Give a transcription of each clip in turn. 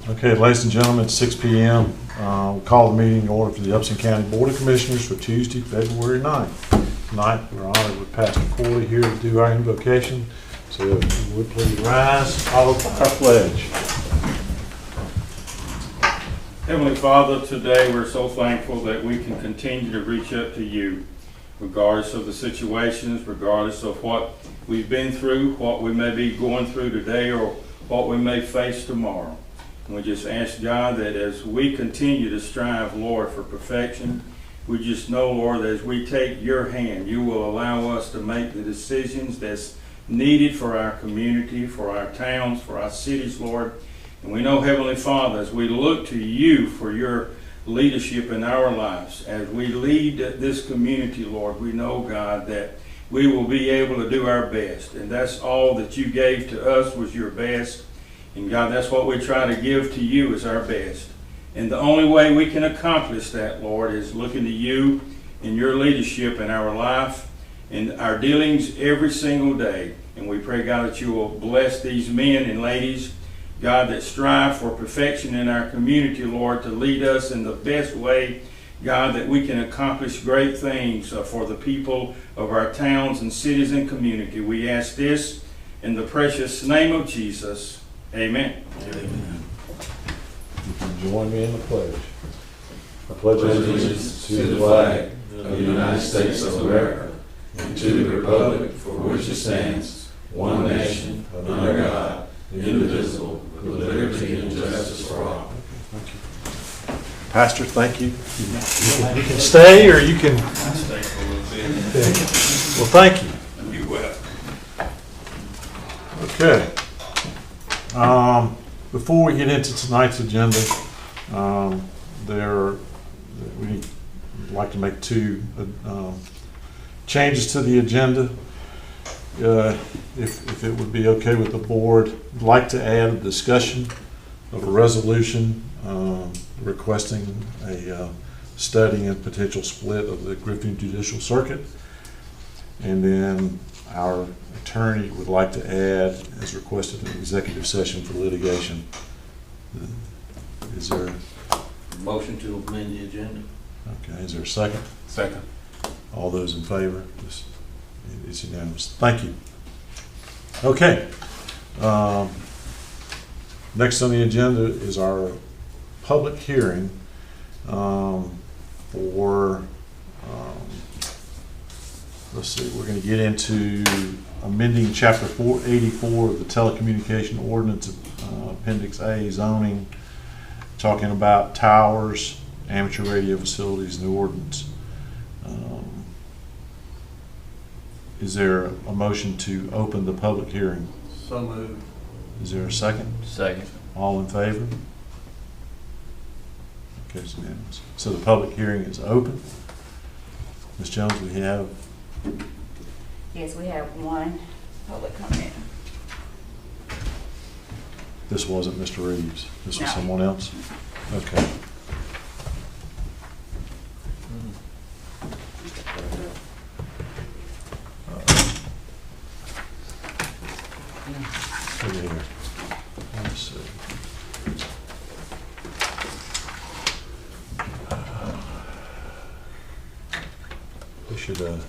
Okay, ladies and gentlemen, it's 6 p.m. We'll call the meeting in order for the Upson County Board of Commissioners for Tuesday, February 9th. Tonight, we're honored with Pastor Corley here to do our invocation. So if you would please rise, follow our pledge. Heavenly Father, today we're so thankful that we can continue to reach up to you, regardless of the situations, regardless of what we've been through, what we may be going through today, or what we may face tomorrow. And we just ask God that as we continue to strive, Lord, for perfection, we just know, Lord, that as we take your hand, you will allow us to make the decisions that's needed for our community, for our towns, for our cities, Lord. And we know, Heavenly Father, as we look to you for your leadership in our lives, as we lead this community, Lord, we know, God, that we will be able to do our best. And that's all that you gave to us was your best. And God, that's what we try to give to you is our best. And the only way we can accomplish that, Lord, is looking to you and your leadership in our life and our dealings every single day. And we pray, God, that you will bless these men and ladies, God, that strive for perfection in our community, Lord, to lead us in the best way, God, that we can accomplish great things for the people of our towns and cities and community. We ask this in the precious name of Jesus. Amen. Amen. You can join me in the pledge. I pledge allegiance to the flag of the United States of America and to the republic for which it stands, one nation, under God, indivisible, with liberty and justice for all. Thank you. Pastor, thank you. You can stay or you can... I'll stay for a little bit. Well, thank you. You will. Okay. Before we get into tonight's agenda, we'd like to make two changes to the agenda. If it would be okay with the board, I'd like to add a discussion of a resolution requesting a study and potential split of the Griffin Judicial Circuit. And then our attorney would like to add, as requested, an executive session for litigation. Is there Motion to amend the agenda. okay? Is there a second? Second. All those in favor? It's unanimous. Thank you. Okay. Next on the agenda is our public hearing for. Let's see. We're going to get into amending Chapter 484 of the Telecommunication Ordinance, Appendix A, zoning, talking about towers, amateur radio facilities, and the ordinance. Is there a motion to open the public hearing? So moved. Is there a second? Second. All in favor? Okay, it's unanimous. So the public hearing is open. Ms. Jones, we have... Yes, we have one public comment. This wasn't Mr. Reeves. This was No. someone else? Okay. Here. Let's see. We should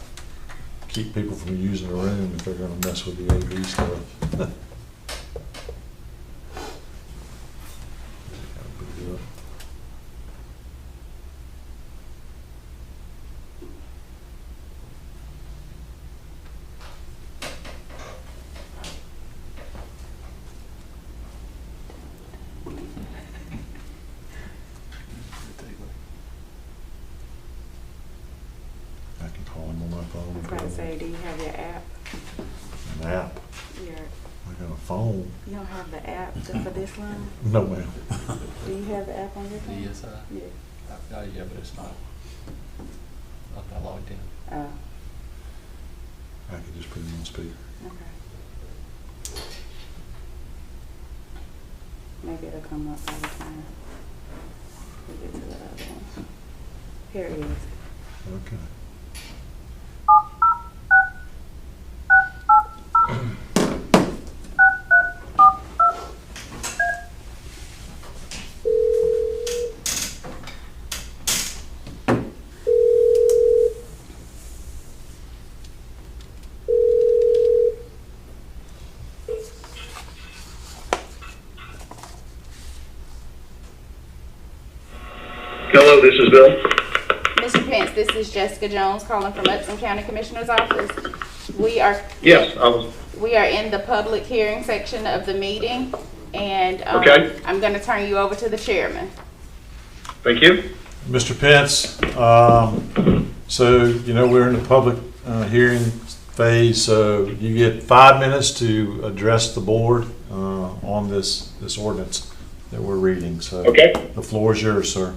keep people from using the room if they're going to mess with the AV stuff. I can call him on my phone. I was about to say, do you have your app? An app? I got a phone. You don't have the app for this one? No, ma'am. Do you have the app on your phone? Yes, Yeah. I've got it, yeah, but it's not logged in. Oh, I can just put it on speaker. okay. Maybe it'll come up by the time we get to the other one. Here it is. Okay. Hello, this is Bill. Mr. Pence, this is Jessica Jones calling from Upson County Commissioner's Office. We are Yes, I was. we are in the public hearing section of the meeting, and Okay. I'm going to turn you over to the chairman. Thank you. Mr. Pence, so, you know, we're in the public hearing phase, so you get 5 minutes to address the board on this ordinance that we're reading. So Okay. the floor is yours, sir.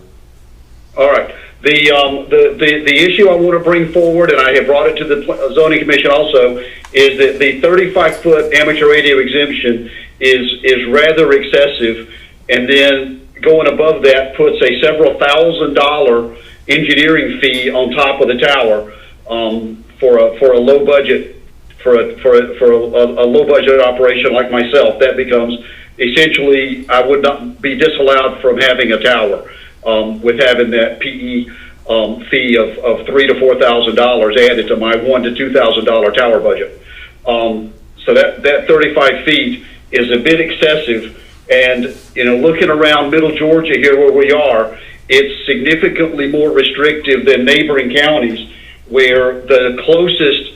All right. The issue I want to bring forward, and I have brought it to the zoning commission also, is that the 35-foot amateur radio exemption is rather excessive, and then going above that puts a several $1,000 engineering fee on top of the tower for a low budget for a low budget operation like myself. That becomes essentially, I would not be disallowed from having a tower with having that PE fee of $3,000 to $4,000 added to my $1,000 to $2,000 tower budget. So that 35 feet is a bit excessive. And, you know, looking around Middle Georgia here where we are, it's significantly more restrictive than neighboring counties where the closest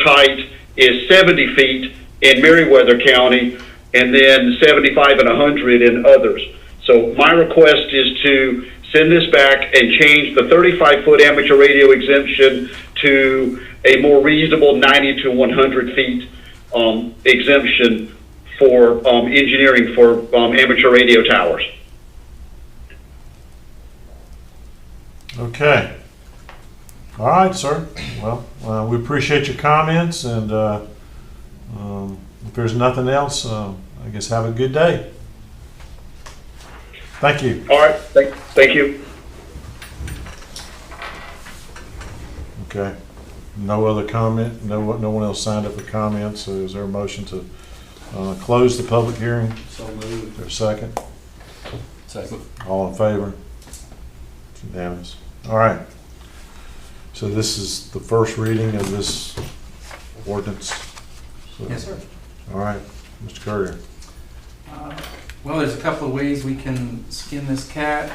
height is 70 feet in Meriwether County and then 75 and 100 in others. So my request is to send this back and change the 35-foot amateur radio exemption to a more reasonable 90 to 100 feet exemption for engineering for amateur radio towers. Okay. All right, sir. Well, we appreciate your comments, and if there's nothing else, I guess have a good day. Thank you. All right. Thank you. Okay. No other comment? No one else signed up for comments, so is there a motion to close the public hearing? So moved. Is there a second? Second. All in favor? It's unanimous. All right. So this is the first reading of this ordinance. So, Yes, sir. all right, Mr. Courier. Well, there's a couple of ways we can skin this cat.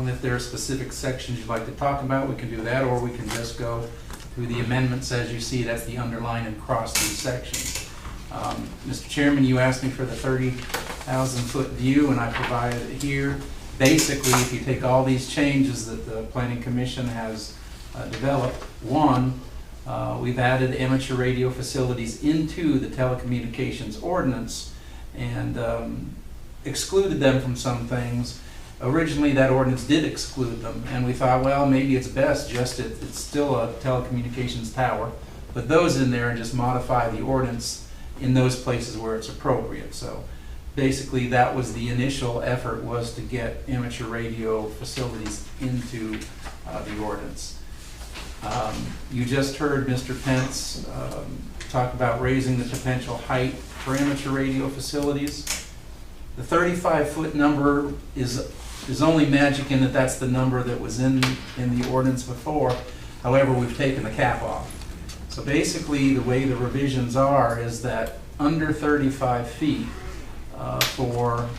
If there are specific sections you'd like to talk about, we can do that, or we can just go through the amendments as you see. That's the underline and cross these sections. Mr. Chairman, you asked me for the 30,000-foot view, and I provided it here. Basically, if you take all these changes that the Planning Commission has developed, one, we've added amateur radio facilities into the telecommunications ordinance and excluded them from some things. Originally, that ordinance did exclude them, and we thought, well, maybe it's best just it's still a telecommunications tower, put those in there and just modify the ordinance in those places where it's appropriate. So basically, that was the initial effort, was to get amateur radio facilities into the ordinance. You just heard Mr. Pence talk about raising the potential height for amateur radio facilities. The 35-foot number is only magic in that that's the number that was in the ordinance before. However, we've taken the cap off. So basically, the way the revisions are is that under 35 feet for,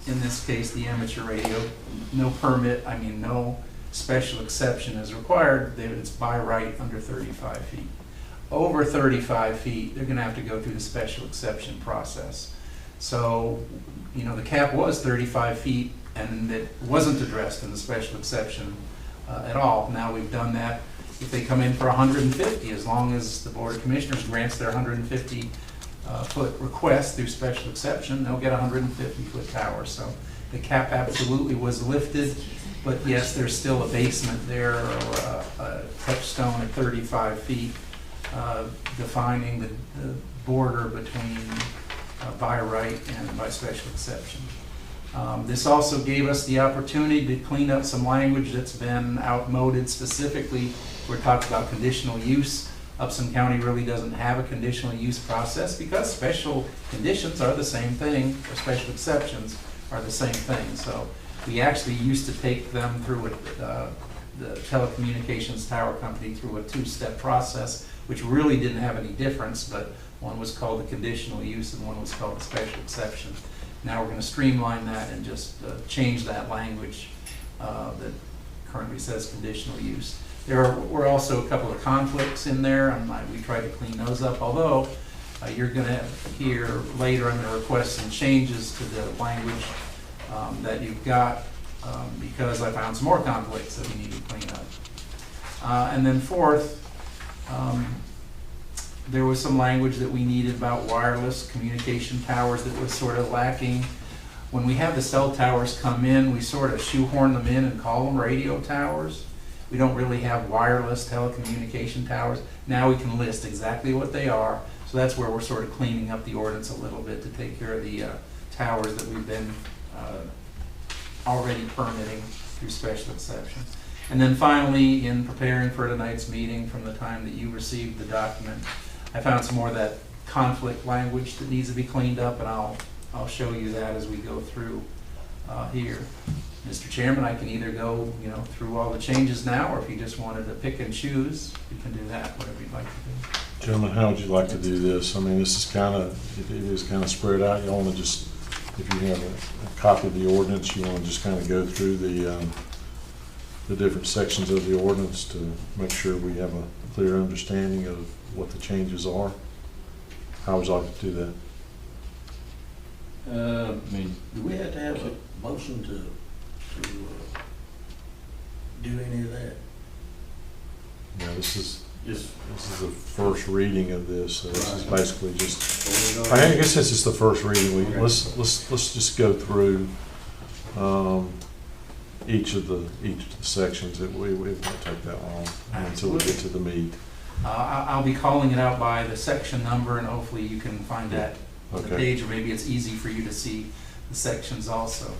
in this case, the amateur radio, no permit, no special exception is required. It's by right under 35 feet. Over 35 feet, they're going to have to go through the special exception process. So, the cap was 35 feet, and it wasn't addressed in the special exception at all. Now we've done that. If they come in for 150, as long as the Board of Commissioners grants their 150-foot request through special exception, they'll get a 150-foot tower. So the cap absolutely was lifted, but yes, there's still a basement there, or a touchstone at 35 feet, defining the border between by right and by special exception. This also gave us the opportunity to clean up some language that's been outmoded. Specifically, we're talking about conditional use. Upson County really doesn't have a conditional use process because special conditions are the same thing, or special exceptions are the same thing. So we actually used to take them through the telecommunications tower company through a two-step process, which really didn't have any difference, but one was called the conditional use and one was called the special exception. Now we're going to streamline that and just change that language that currently says conditional use. Were also a couple of conflicts in there, and we tried to clean those up, although you're going to hear later I'm going to request some changes to the language that you've got because I found some more conflicts that we need to clean up. And then fourth, there was some language that we needed about wireless communication towers that was sort of lacking. When we have the cell towers come in, we sort of shoehorn them in and call them radio towers. We don't really have wireless telecommunication towers. Now we can list exactly what they are. So that's where we're sort of cleaning up the ordinance a little bit to take care of the towers that we've been already permitting through special exceptions. And then finally, in preparing for tonight's meeting, from the time that you received the document, I found some more of that conflict language that needs to be cleaned up, and I'll show you that as we go through here. Mr. Chairman, I can either go, through all the changes now, or if you just wanted to pick and choose, you can do that, whatever you'd like to do. Gentlemen, how would you like to do this? I mean, this is it is kind of spread out. You want to just, if you have a copy of the ordinance, you want to just kind of go through the different sections of the ordinance to make sure we have a clear understanding of what the changes are. How would you like to do that? Do we have to have a motion to do any of that? Yeah, this is the first reading of this, so this is basically just, I guess this is the first reading. Let's just go through each of the sections. It won't take that long until we get to the meat. I'll be calling it out by the section number, and hopefully you can find that on the page, or maybe it's easy for you to see the sections also.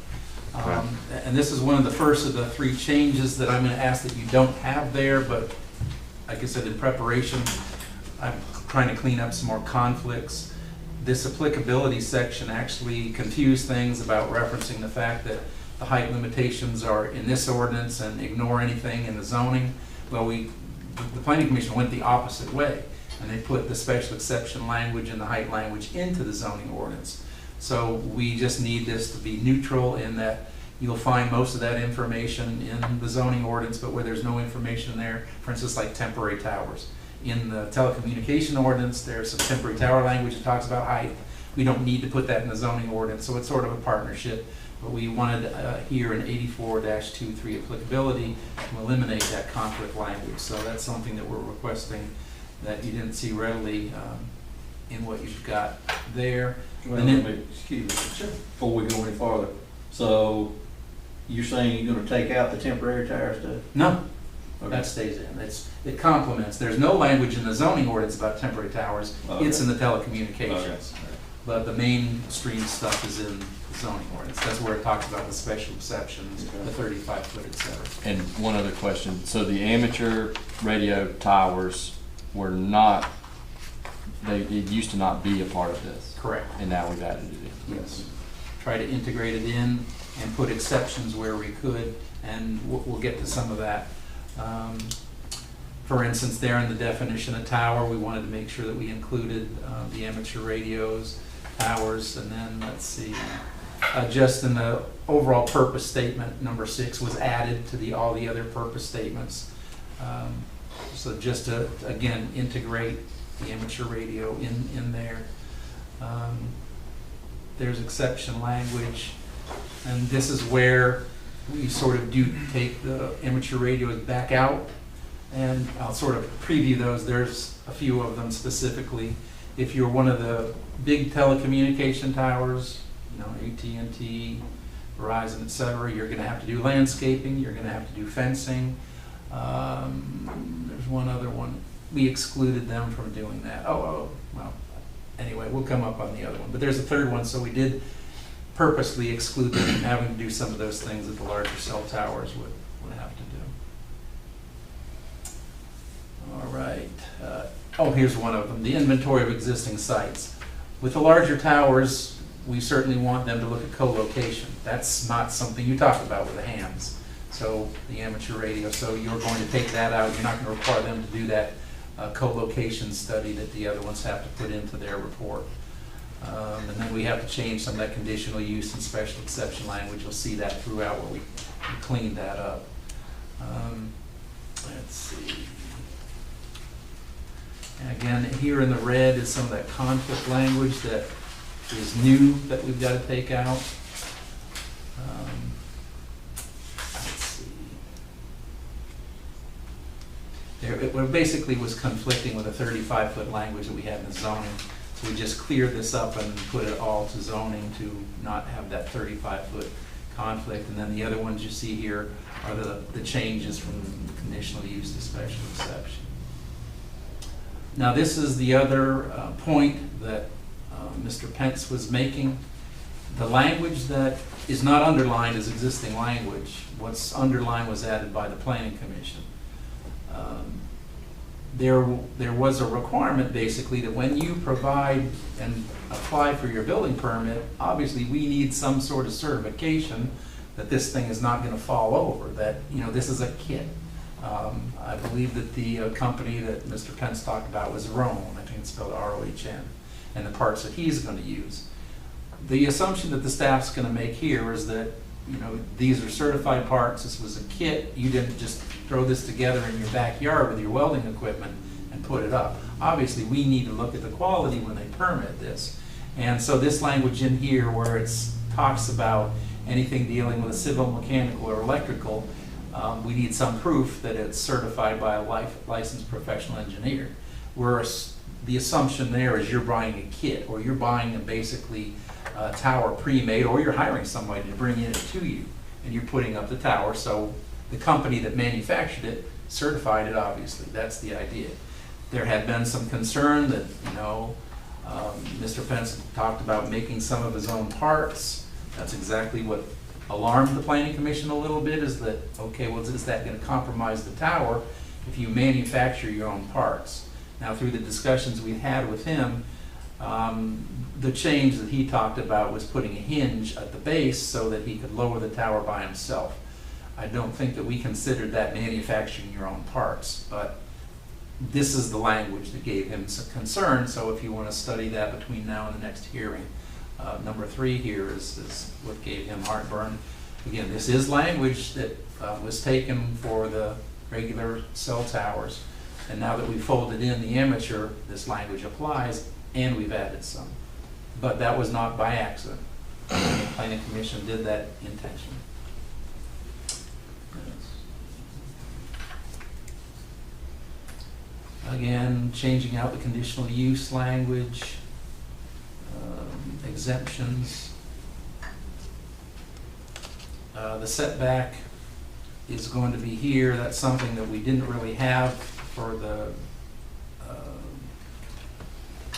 And this is one of the first of the three changes that I'm going to ask that you don't have there, but like I said, in preparation, I'm trying to clean up some more conflicts. This applicability section actually confused things about referencing the fact that the height limitations are in this ordinance and ignore anything in the zoning. Well, the Planning Commission went the opposite way, and they put the special exception language and the height language into the zoning ordinance. So we just need this to be neutral in that you'll find most of that information in the zoning ordinance, but where there's no information there, for instance, like temporary towers. In the telecommunication ordinance, there's some temporary tower language that talks about height. We don't need to put that in the zoning ordinance, so it's sort of a partnership. But we wanted here in 84-23 applicability to eliminate that conflict language. So that's something that we're requesting that you didn't see readily in what you've got there. Well, excuse me, before we go any farther. So you're saying you're going to take out the temporary tower stuff? No, Okay. that stays in. It complements. There's no language in the zoning ordinance about temporary towers. Okay. It's in the telecommunications. Okay. But the mainstream stuff is in the zoning ordinance. That's where it talks about the special exceptions, the 35-foot, et cetera. And one other question. So the amateur radio towers were not, it used to not be a part of this. Correct. And now we've added it in. Yes. Try to integrate it in and put exceptions where we could, and we'll get to some of that. For instance, there in the definition of tower, we wanted to make sure that we included the amateur radios, towers, and then let's see, just in the overall purpose statement, number 6 was added to all the other purpose statements. So just to, again, integrate the amateur radio in there. There's exception language, and this is where we sort of do take the amateur radios back out, and I'll sort of preview those. There's a few of them specifically. If you're one of the big telecommunication towers, AT&T, Verizon, et cetera, you're going to have to do landscaping, you're going to have to do fencing. There's one other one. We excluded them from doing that. Well, anyway, we'll come up on the other one. But there's a third one, so we did purposely exclude them from having to do some of those things that the larger cell towers would have to do. All right. Here's one of them, the inventory of existing sites. With the larger towers, we certainly want them to look at co-location. That's not something you talk about with the hams. So the amateur radio, so you're going to take that out. You're not going to require them to do that co-location study that the other ones have to put into their report. And then we have to change some of that conditional use and special exception language. You'll see that throughout where we we cleaned that up. Let's see. And again, here in the red is some of that conflict language that is new that we've got to take out. Let's see. It basically was conflicting with a 35-foot language that we had in the zoning. So we just cleared this up and put it all to zoning to not have that 35-foot conflict. And then the other ones you see here are the changes from conditional use to special exception. Now this is the other point that Mr. Pence was making. The language that is not underlined is existing language. What's underlined was added by the Planning Commission. There was a requirement basically that when you provide and apply for your building permit, obviously we need some sort of certification that this thing is not going to fall over, that, you know, this is a kit. I believe that the company that Mr. Pence talked about was Rohn, I think it's spelled R-O-H-N, and the parts that he's going to use. The assumption that the staff's going to make here is that, you know, these are certified parts, this was a kit, you didn't just throw this together in your backyard with your welding equipment and put it up. Obviously, we need to look at the quality when they permit this. And so this language in here where it talks about anything dealing with a civil, mechanical, or electrical, we need some proof that it's certified by a licensed professional engineer. Whereas the assumption there is you're buying a kit, or you're buying basically a tower pre-made, or you're hiring somebody to bring it to you, and you're putting up the tower. So the company that manufactured it certified it, obviously. That's the idea. There had been some concern that, you know, Mr. Pence talked about making some of his own parts. That's exactly what alarmed the Planning Commission a little bit, is that, okay, well, is that going to compromise the tower if you manufacture your own parts? Now, through the discussions we had with him, the change that he talked about was putting a hinge at the base so that he could lower the tower by himself. I don't think that we considered that manufacturing your own parts, but this is the language that gave him some concern. So if you want to study that between now and the next hearing, number 3 here is what gave him heartburn. Again, this is language that was taken for the regular cell towers, and now that we folded in the amateur, this language applies, and we've added some. But that was not by accident. The Planning Commission did that intentionally. Again, changing out the conditional use language, exemptions. The setback is going to be here. That's something that we didn't really have for the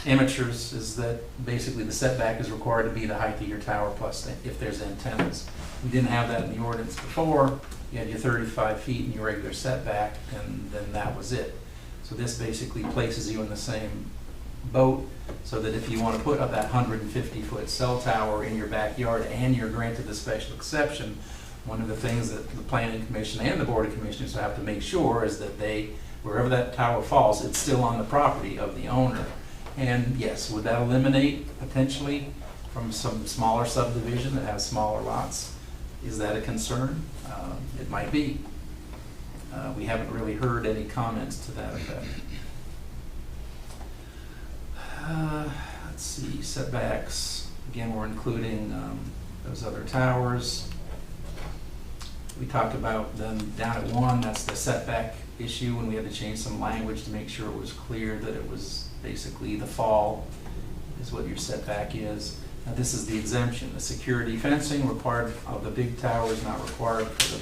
amateurs, is that basically the setback is required to be the height of your tower plus if there's antennas. We didn't have that in the ordinance before. You had your 35 feet in your regular setback, and then that was it. So this basically places you in the same boat, so that if you want to put up that 150-foot cell tower in your backyard and you're granted the special exception, one of the things that the Planning Commission and the Board of Commissioners have to make sure is that wherever that tower falls, it's still on the property of the owner. And yes, would that eliminate potentially from some smaller subdivision that has smaller lots? Is that a concern? It might be. We haven't really heard any comments to that effect. Let's see, setbacks. Again, we're including those other towers. We talked about them down at 1, that's the setback issue, and we had to change some language to make sure it was clear that it was basically the fall is what your setback is. Now this is the exemption. The security fencing required of the big towers, not required for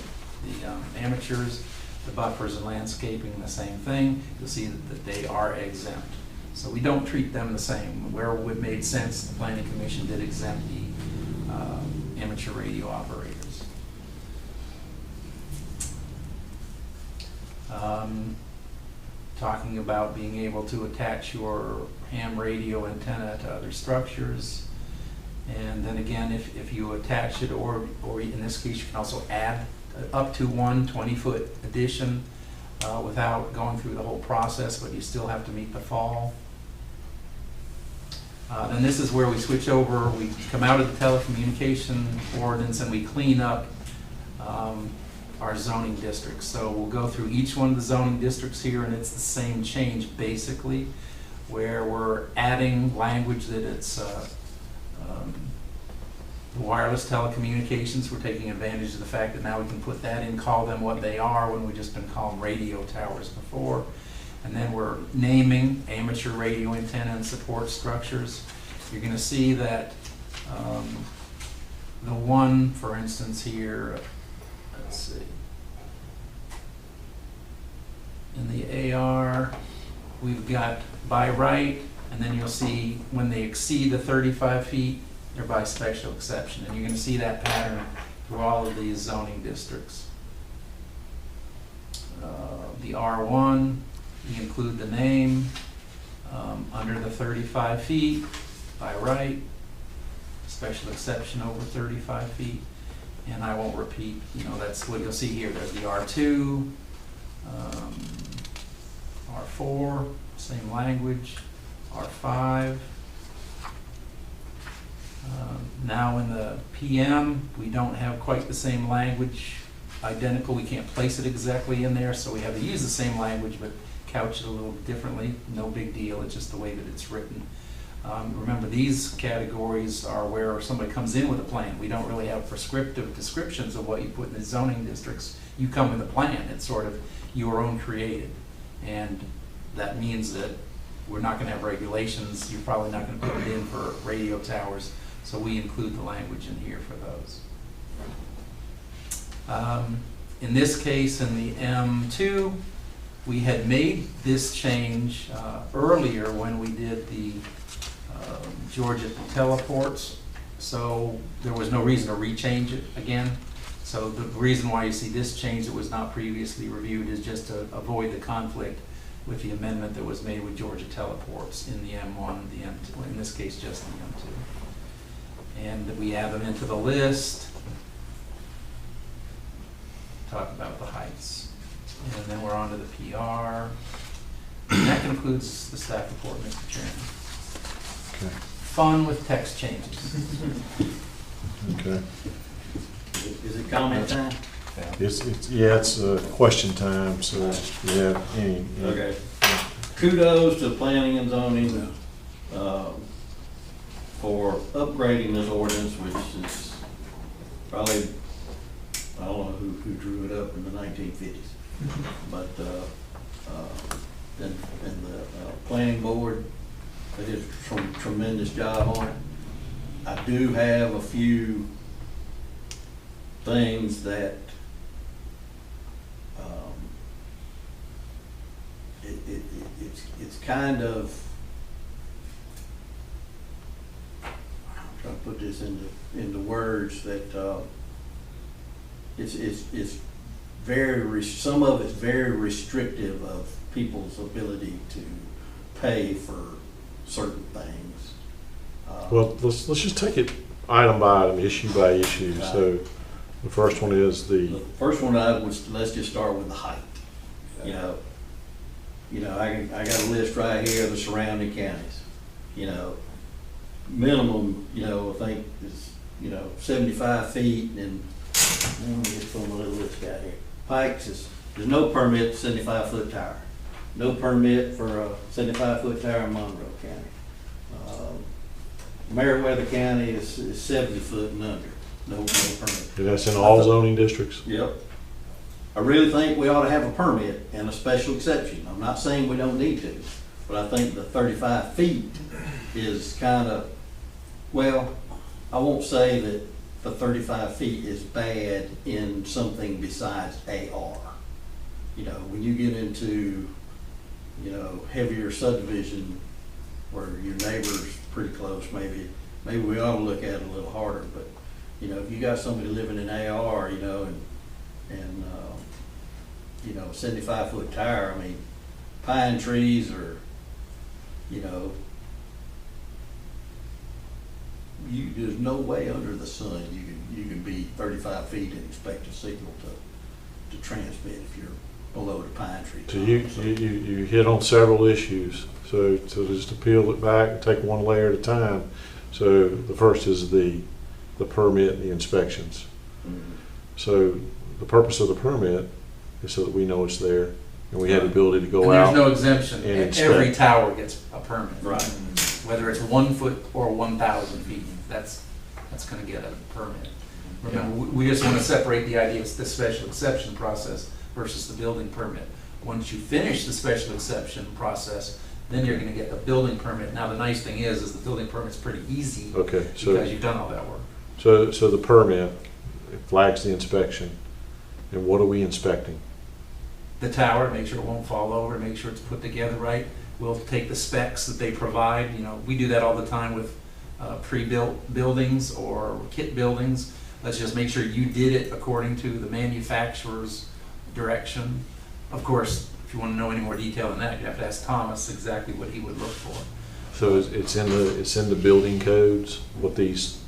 the amateurs. The buffers and landscaping, the same thing. You'll see that they are exempt. So we don't treat them the same. Where it made sense, the Planning Commission did exempt the amateur radio operators. Talking about being able to attach your ham radio antenna to other structures. And then again, if you attach it, or in this case, you can also add up to 1 20-foot addition without going through the whole process, but you still have to meet the fall. Then this is where we switch over. We come out of the telecommunication ordinance and we clean up our zoning districts. So we'll go through each one of the zoning districts here, and it's the same change basically, where we're adding language that it's wireless telecommunications. We're taking advantage of the fact that now we can put that in, call them what they are, when we've just been calling radio towers before. And then we're naming amateur radio antenna and support structures. You're going to see that the one, for instance, here, let's see, in the AR, we've got by right, and then you'll see when they exceed the 35 feet, they're by special exception. And you're going to see that pattern through all of these zoning districts. The R1, you include the name, under the 35 feet, by right, special exception over 35 feet. And I won't repeat, that's what you'll see here. There's the R2, R4, same language, R5. Now in the PM, we don't have quite the same language, identical. We can't place it exactly in there, so we have to use the same language but couch it a little differently. No big deal, it's just the way that it's written. Remember, these categories are where somebody comes in with a plan. We don't really have prescriptive descriptions of what you put in the zoning districts. You come with a plan. It's sort of your own created. And that means that we're not going to have regulations. You're probably not going to put it in for radio towers. So we include the language in here for those. In this case, in the M2, we had made this change earlier when we did the Georgia teleports, so there was no reason to rechange it again. So the reason why you see this change that was not previously reviewed is just to avoid the conflict with the amendment that was made with Georgia teleports in the M1, the M2, in this case just the M2. And we add them into the list, talk about the heights. And then we're on to the PR. And that concludes the staff report, Mr. Chairman. Okay. Fun with text changes. Okay. Is it comment time? It's question time, so yeah, any. Okay. Kudos to planning and zoning for upgrading this ordinance, which is probably, I don't know who drew it up in the 1950s, but and the planning board, they did a tremendous job on it. I do have a few things that it's kind of, I'm trying to put this into words that it's very, some of it's very restrictive of people's ability to pay for certain things. Well, let's just take it item by item, issue by issue. Right. So the first one is The first one let's just start with the height. I got a list right here of the surrounding counties. Minimum, I think is 75 feet, and let me just pull my little list out here. Pikes there's no permit for 75-foot tower. No permit for a 75-foot tower in Monroe County. Meriwether County is 70 foot and under. No permit. that's in all zoning districts. Yep. I really think we ought to have a permit and a special exception. I'm not saying we don't need to, but I think the 35 feet is kind of, well, I won't say that the 35 feet is bad in something besides AR. When you get into, heavier subdivision where your neighbor's pretty close, maybe we ought to look at it a little harder. But, if you got somebody living in AR, and 75-foot tower, I mean, pine trees are, there's no way under the sun you can be 35 feet and expect a signal to transmit if you're below the pine tree. So you hit on several issues. So just to peel it back and take one layer at a time. So the first is the permit and the inspections. Mm-hmm. So the purpose of the permit is so that we know it's there, and we have the ability to go And out. there's no exemption. and Every inspect. tower gets a permit. Right. Whether it's 1 foot or 1,000 feet, that's gonna get a permit. Remember, we just wanna separate the idea of the special exception process versus the building permit. Once you finish the special exception process, then you're gonna get the building permit. Now, the nice thing is the building permit's pretty easy Okay, because so, you've done all that work. so the permit flags the inspection, and what are we inspecting? The tower, make sure it won't fall over, make sure it's put together right. We'll take the specs that they provide, you know, we do that all the time with pre-built buildings or kit buildings. Let's just make sure you did it according to the manufacturer's direction. Of course, if you want to know any more detail than that, you have to ask Thomas exactly what he would look for. So it's in the building codes, what these,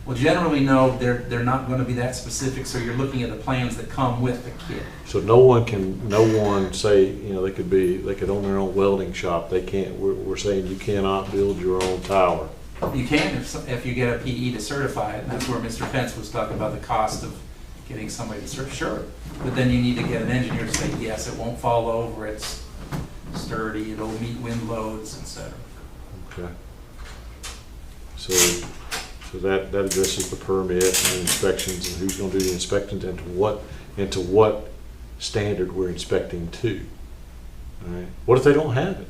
Well, generally, no, they're not going to be that specific, so you're looking at the plans that come with the kit. so no one say, they could own their own welding shop, they can't, we're saying you cannot build your own tower. You can if you get a PE to certify it, and that's where Mr. Pence was talking about the cost of getting somebody to certify. Sure, but then you need to get an engineer to say, yes, it won't fall over, it's sturdy, it'll meet wind loads, etc. Okay. So that addresses the permit and inspections and who's gonna do the inspections and to what standard we're inspecting to. All right. What if they don't have it?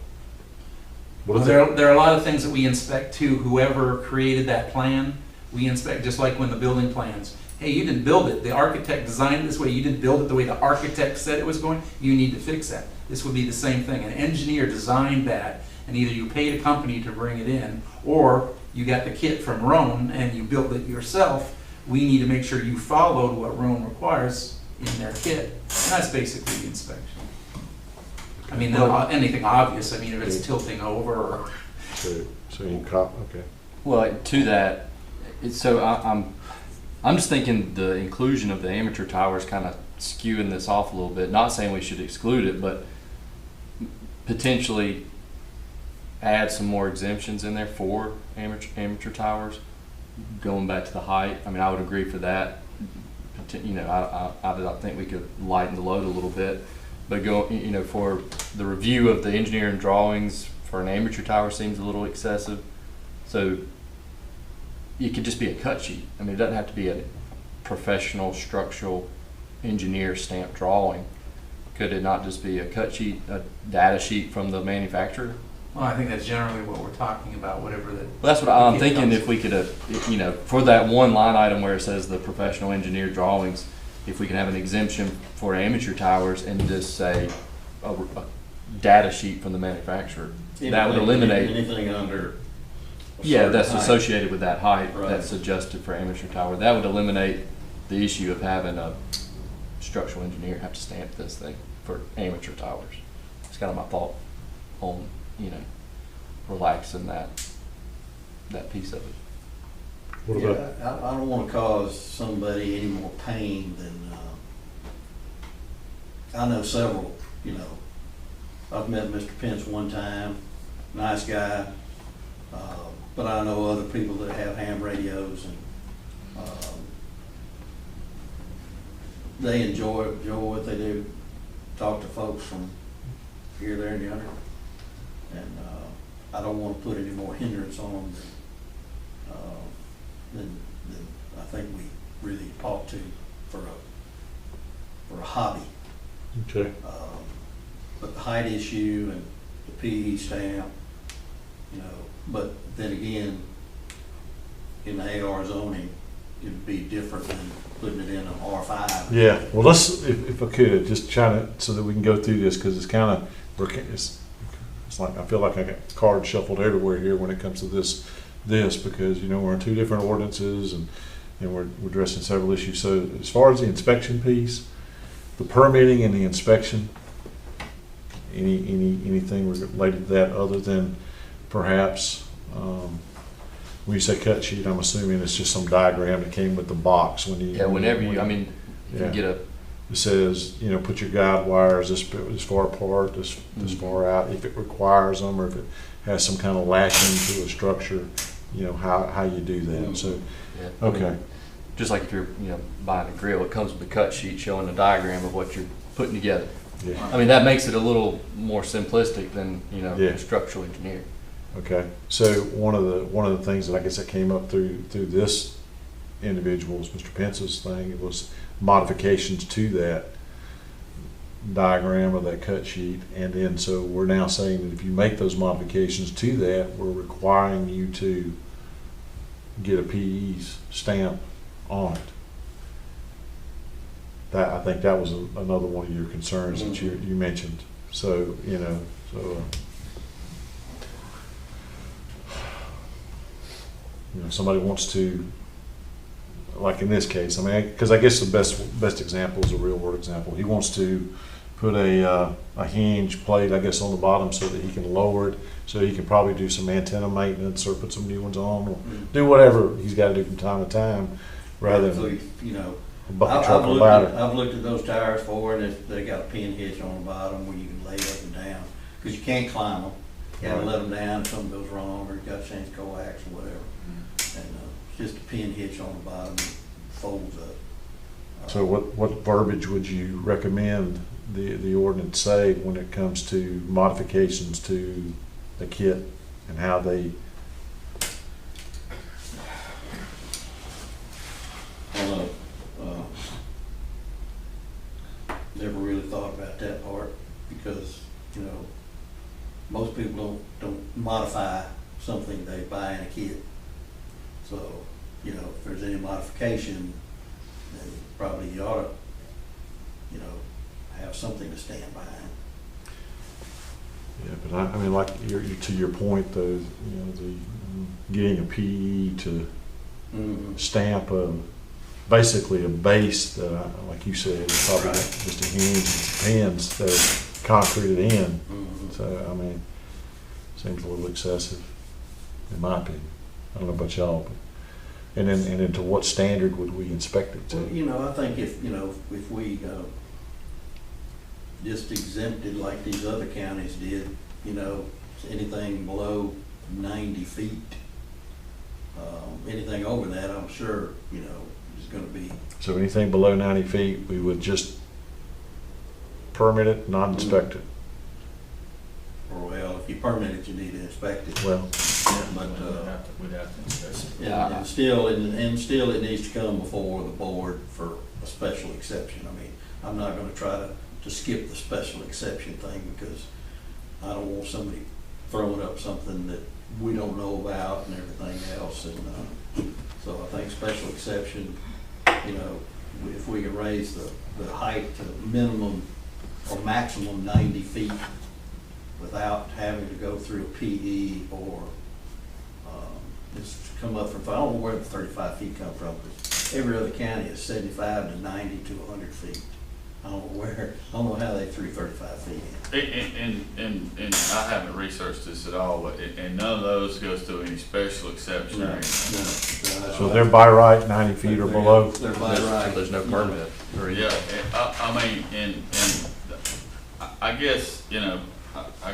What if There are a lot of things that we inspect too. Whoever created that plan, we inspect, just like when the building plans. Hey, you didn't build it. The architect designed it this way. You didn't build it the way the architect said it was going. You need to fix that. This would be the same thing. An engineer designed that, and either you paid a company to bring it in, or you got the kit from Roan and you built it yourself. We need to make sure you followed what Roan requires in their kit. And that's basically the inspection. I mean, anything obvious. I mean, if it's tilting over or... so you okay. Well, to that, I'm just thinking the inclusion of the amateur tower is kind of skewing this off a little bit. Not saying we should exclude it, but potentially add some more exemptions in there for amateur towers. Going back to the height, I mean, I would agree for that. I think we could lighten the load a little bit, but for the review of the engineering drawings for an amateur tower seems a little excessive. So it could just be a cut sheet. I mean, it doesn't have to be a professional structural engineer stamped drawing. Could it not just be a cut sheet, a data sheet from the manufacturer? Well, I think that's generally what we're talking about, whatever the... Well, that's what I'm kit thinking. comes If we could, for that one line item where it says the professional engineer drawings, if we can have an exemption for amateur towers and just say a data sheet from the manufacturer, that would eliminate anything under. Yeah, that's height. associated with that height Right. that's adjusted for amateur tower. That would eliminate the issue of having a structural engineer have to stamp this thing for amateur towers. It's kind of my thought on, relaxing that piece of it. What Yeah, about, I don't want to cause somebody any more pain than, I know several, I've met Mr. Pence one time, nice guy, but I know other people that have ham radios and they enjoy what they do, talk to folks from here, there, and the other. And I don't want to put any more hindrance on them than I think we really ought to for a hobby. okay, But the height issue and the PE stamp, but then again, in the AR zoning, it'd be different than putting it in an R5. yeah, well, let's, if I could, just try to, so that we can go through this, because it's kind of, it's like, I feel like I got cards shuffled everywhere here when it comes to this, because, we're in two different ordinances and we're addressing several issues. So as far as the inspection piece, the permitting and the inspection, anything related to that other than perhaps, when you say cut sheet, I'm assuming it's just some diagram that came with the box when you. Yeah, whenever you, if Yeah. you get a, It says, put your guide wires this far apart, this far out, if it requires them, or if it has some kind of lashing to a structure, how you do that. So, yeah. okay. just like if you're, buying a grill, it comes with a cut sheet showing a diagram of what you're putting together. Yeah. I mean, that makes it a little more simplistic than, Yeah. a structural engineer. Okay, so one of the things that I guess that came up through this individual's, Mr. Pence's thing, was modifications to that diagram or that cut sheet. And then, so we're now saying that if you make those modifications to that, we're requiring you to get a PE's stamp on it. That, I think that was another one of your concerns that you mentioned. So, somebody wants to, like in this case, I mean, because I guess the best example is a real world example. He wants to put a hinge plate, I guess, on the bottom so that he can lower it, so he can probably do some antenna maintenance or put some new ones on, or do whatever he's got to do from time to time, rather than a bucket truck or ladder. I've looked at those tires for it, and they got a pin hitch on the bottom where you can lay up and down, because you can't climb them. You gotta let them down if something goes wrong, or you got to change coax or whatever. And it's just a pin hitch on the bottom, folds up. So what verbiage would you recommend the ordinance say when it comes to modifications to the kit and how they? Never really thought about that part, because most people don't modify something they buy in a kit. So if there's any modification, then probably you ought to have something to stand behind. Yeah, but I mean, like to your point, though, the getting a PE to stamp basically a base that, like you said, is probably just a hinge and some pins that are concreted in. So I mean, seems a little excessive, in my opinion. I don't know about y'all, but and then to what standard would we inspect it to? Well, I think if we just exempted like these other counties did, anything below 90 feet, anything over that, I'm sure, is going to be. So anything below 90 feet, we would just permit it, not inspect it. Or well, if you permit it, you need to inspect it. Well, But we'd have to inspect it. and still it needs to come before the board for a special exception. I mean, I'm not going to try to skip the special exception thing, because I don't want somebody throwing up something that we don't know about and everything else. And so I think special exception, if we can raise the height to minimum or maximum 90 feet without having to go through a PE or it's come up from, I don't know where the 35 feet come from, because every other county is 75 to 90 to 100 feet. I don't know how they threw 35 feet in. And I haven't researched this at all, but and none of those goes through any special exception or anything. so they're by right 90 feet or below. They're by right. There's no permit. Yeah, I mean, and I guess, I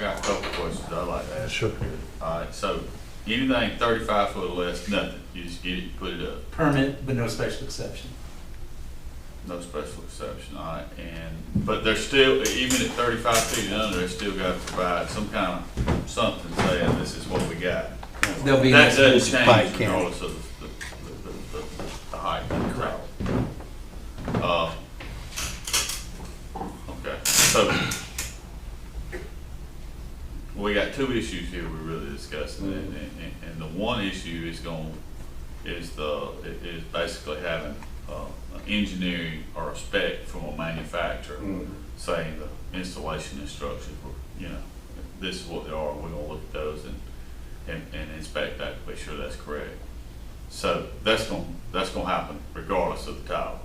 got a couple questions I'd like to ask. Sure. All right, so anything 35 foot or less, nothing. You just get it, you put it up. Permit, but no special exception. No special exception, all right, but they're still, even at 35 feet and under, they still got to provide some kind of something saying this is what we got. There'll be That no doesn't change regardless of the height. Correct. Okay, so we got two issues here we're really discussing, and the one issue is basically having engineering or a spec from a manufacturer saying the installation instructions were, this is what they are, we're gonna look at those and inspect that to be sure that's correct. So that's gonna happen regardless of the tower.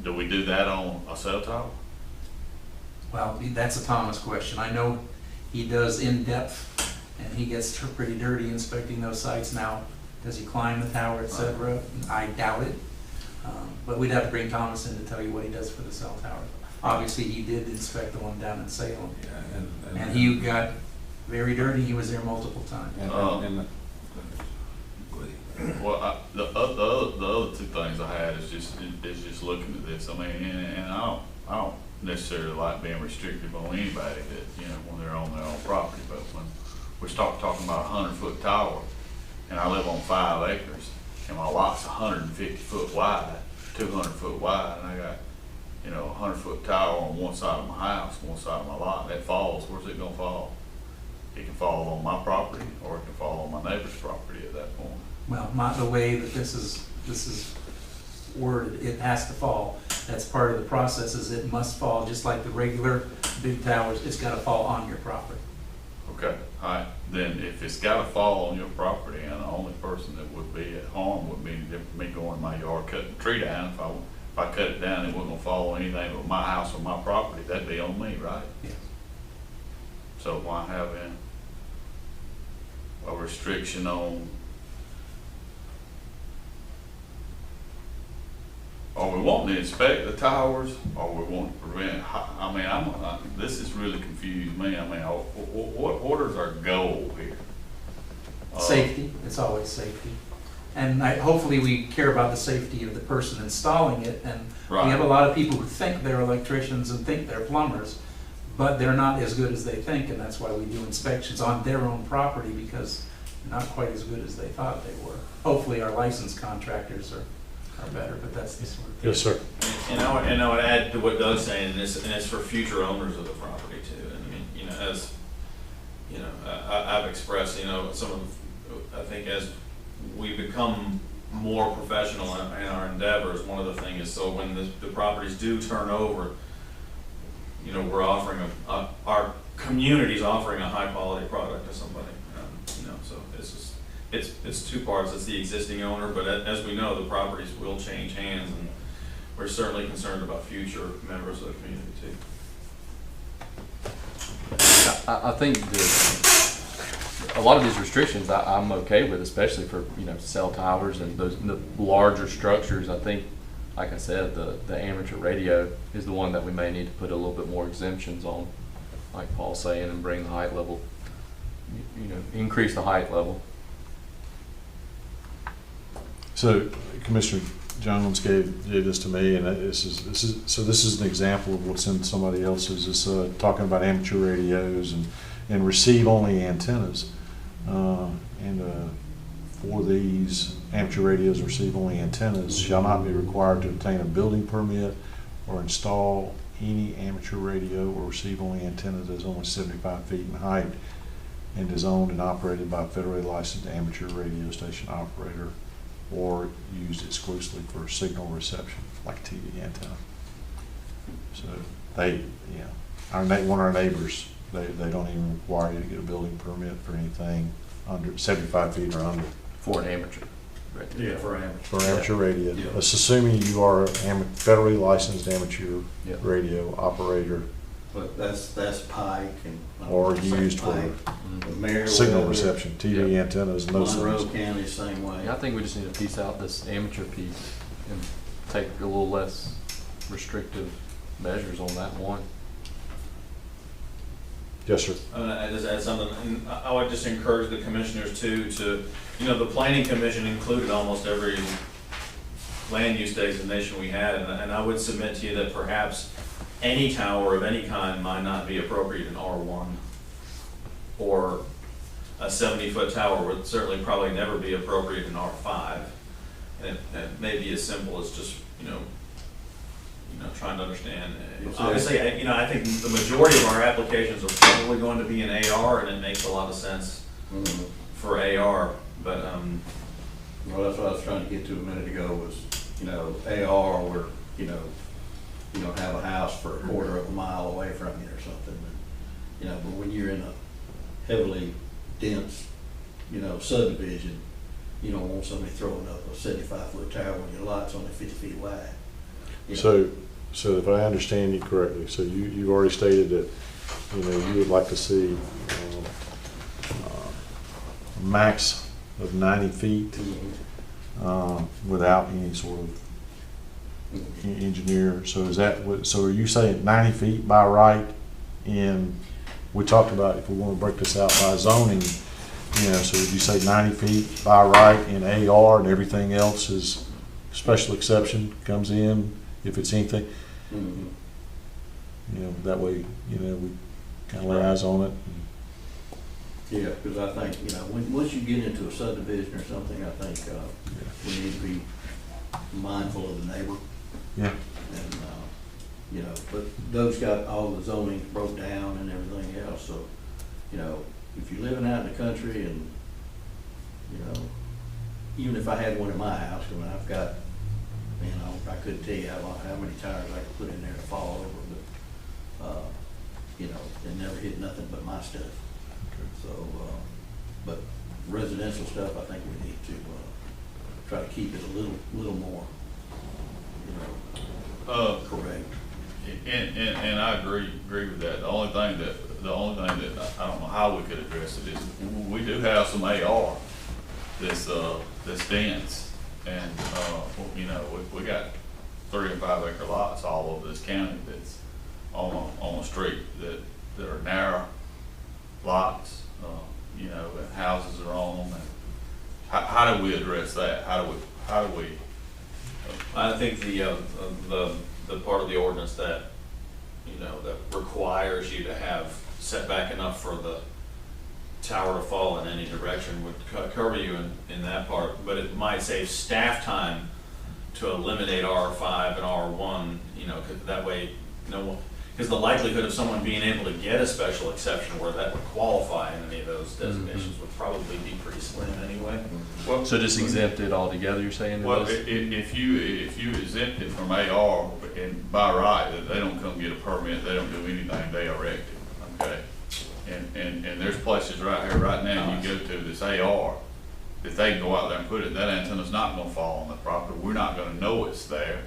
Do we do that on a cell tower? Well, that's a Thomas question. I know he does in-depth, and he gets pretty dirty inspecting those sites now. Does he climb the tower, et cetera? I doubt it. But we'd have to bring Thomas in to tell you what he does for the cell tower. Obviously, he did inspect the one down in Salem. Yeah, And he got very dirty. He was there multiple times. Well, the other two things I just looking at this. I mean, and I don't necessarily like being restrictive on anybody that, you know, when they're on their own property, but when we're talking about a 100-foot tower, and I live on 5 acres, and my lot's 150 foot wide, 200 foot wide, and I got, you know, a 100-foot tower on one side of my house, one side of my lot, that falls, where's it gonna fall? It can fall on my property, or it can fall on my neighbor's property at that point. Well, not the way that this is worded, it has to fall. That's part of the process, is it must fall, just like the regular big towers, it's gotta fall on your property. Okay, all right, then if it's gotta fall on your property, and the only person that would be at harm would be me going in my yard, cutting the tree down, if I cut it down, it wasn't gonna fall on anything but my house or my property, that'd be on me, right? Yes. So why have a restriction on, are we wanting to inspect the towers, or we want to prevent, I mean, this has really confused me. I mean, what is our goal here? Safety, it's always safety. And hopefully we care about the safety of the person installing it, and we have a lot of people who think they're electricians and think they're plumbers, but they're not as good as they think, and that's why we do inspections on their own property, because they're not quite as good as they thought they were. Hopefully our licensed contractors are better, but that's the sort of thing. Yes, sir. And I would add to what Doug's saying, and it's for future owners of the property too. And I mean, you know, as you know, I've expressed, you know, I think as we become more professional in our endeavors, one of the things is, so when the properties do turn over, you know, we're offering our community's offering a high quality product to somebody. You know, so it's two parts. It's the existing owner, but as we know, the properties will change hands, and we're certainly concerned about future members of the community too. I think a lot of these restrictions I'm okay with, especially for, you know, cell towers and the larger structures. I think, like I said, the amateur radio is the one that we may need to put a little bit more exemptions on, like Paul's saying, and bring the height level, you know, increase the height level. So Commissioner Jones gave this to me, and this is an example of what's in somebody else's. It's talking about amateur radios and receive-only antennas. For these amateur radios, receive-only antennas shall not be required to obtain a building permit or install any amateur radio or receive-only antenna that is only 75 feet in height and is owned and operated by a federally licensed amateur radio station operator, or used exclusively for signal reception, like a TV antenna. So they, you know, one of our neighbors, they don't even require you to get a building permit for anything under 75 feet or under. For an amateur. Yeah, for amateur. For amateur radio. Yeah. That's assuming you are a federally licensed amateur Yeah. radio operator But that's Pike and. or used for Meriwether, signal reception, TV Yeah. antennas, and those Monroe things. County, same way. Yeah, I think we just need to piece out this amateur piece and take a little less restrictive measures on that one. Yes, sir. I just add something, and I would just encourage the commissioners too to, you know, the planning commission included almost every land use designation we had, and I would submit to you that perhaps any tower of any kind might not be appropriate in R1, or a 70-foot tower would certainly probably never be appropriate in R5, and it may be as simple as just, you know, trying to understand. Obviously, I think the majority of our applications are probably going to be in AR, and it makes a lot of sense for AR, but, Well, that's what I was trying to get to a minute ago was, you know, AR where, you don't have a house for a quarter of a mile away from you or something. You know, but when you're in a heavily dense, subdivision, you don't want somebody throwing up a 75-foot tower when your lot's only 50 feet wide. You know. So if I understand you correctly, so you've already stated that, you would like to see a max of 90 feet without any sort of engineer. So is that what, so are you saying 90 feet by right we talked about if we want to break this out by zoning, so would you say 90 feet by right in AR and everything else is special exception comes in, if it's anything, Mhm. you know, that way, you know, we kind of lay eyes on it. Yeah, because I think, you know, once you get into a subdivision or something, I think we need to be mindful of the neighbor. Yeah. And, you know, but Doug's got all the zoning broke down and everything else, so, you know, if you're living out in the country and, you know, even if I had one in my house, I mean, I've got, you know, I couldn't tell you how many tires I could put in there to fall over, but, you know, it never hit nothing but my stuff. So, but residential stuff, I think we need to try to keep it a little more, you know, correct. And I agree with that. The only thing that I don't know how we could address it is we do have some AR that's dense, and you know, we got 3 and 5 acre lots all over this county that's on a street that are narrow lots, you know, and houses are on them. And how do we address that? How do we? I think the part of the ordinance that, you know, that requires you to have setback enough for the tower to fall in any direction would cover you in that part, but it might save staff time to eliminate R5 and R1, you know, 'cause that way no one, because the likelihood of someone being able to get a special exception where that would qualify in any of those designations would probably be pretty slim anyway. Well, So just exempt it altogether, you're saying? well, if you exempt it from AR and by right, that they don't come get a permit, they don't do anything, they erect it, okay? And there's places right here, right now, you go to this AR, that they can go out there and put it, that antenna's not gonna fall on the property, we're not gonna know it's there.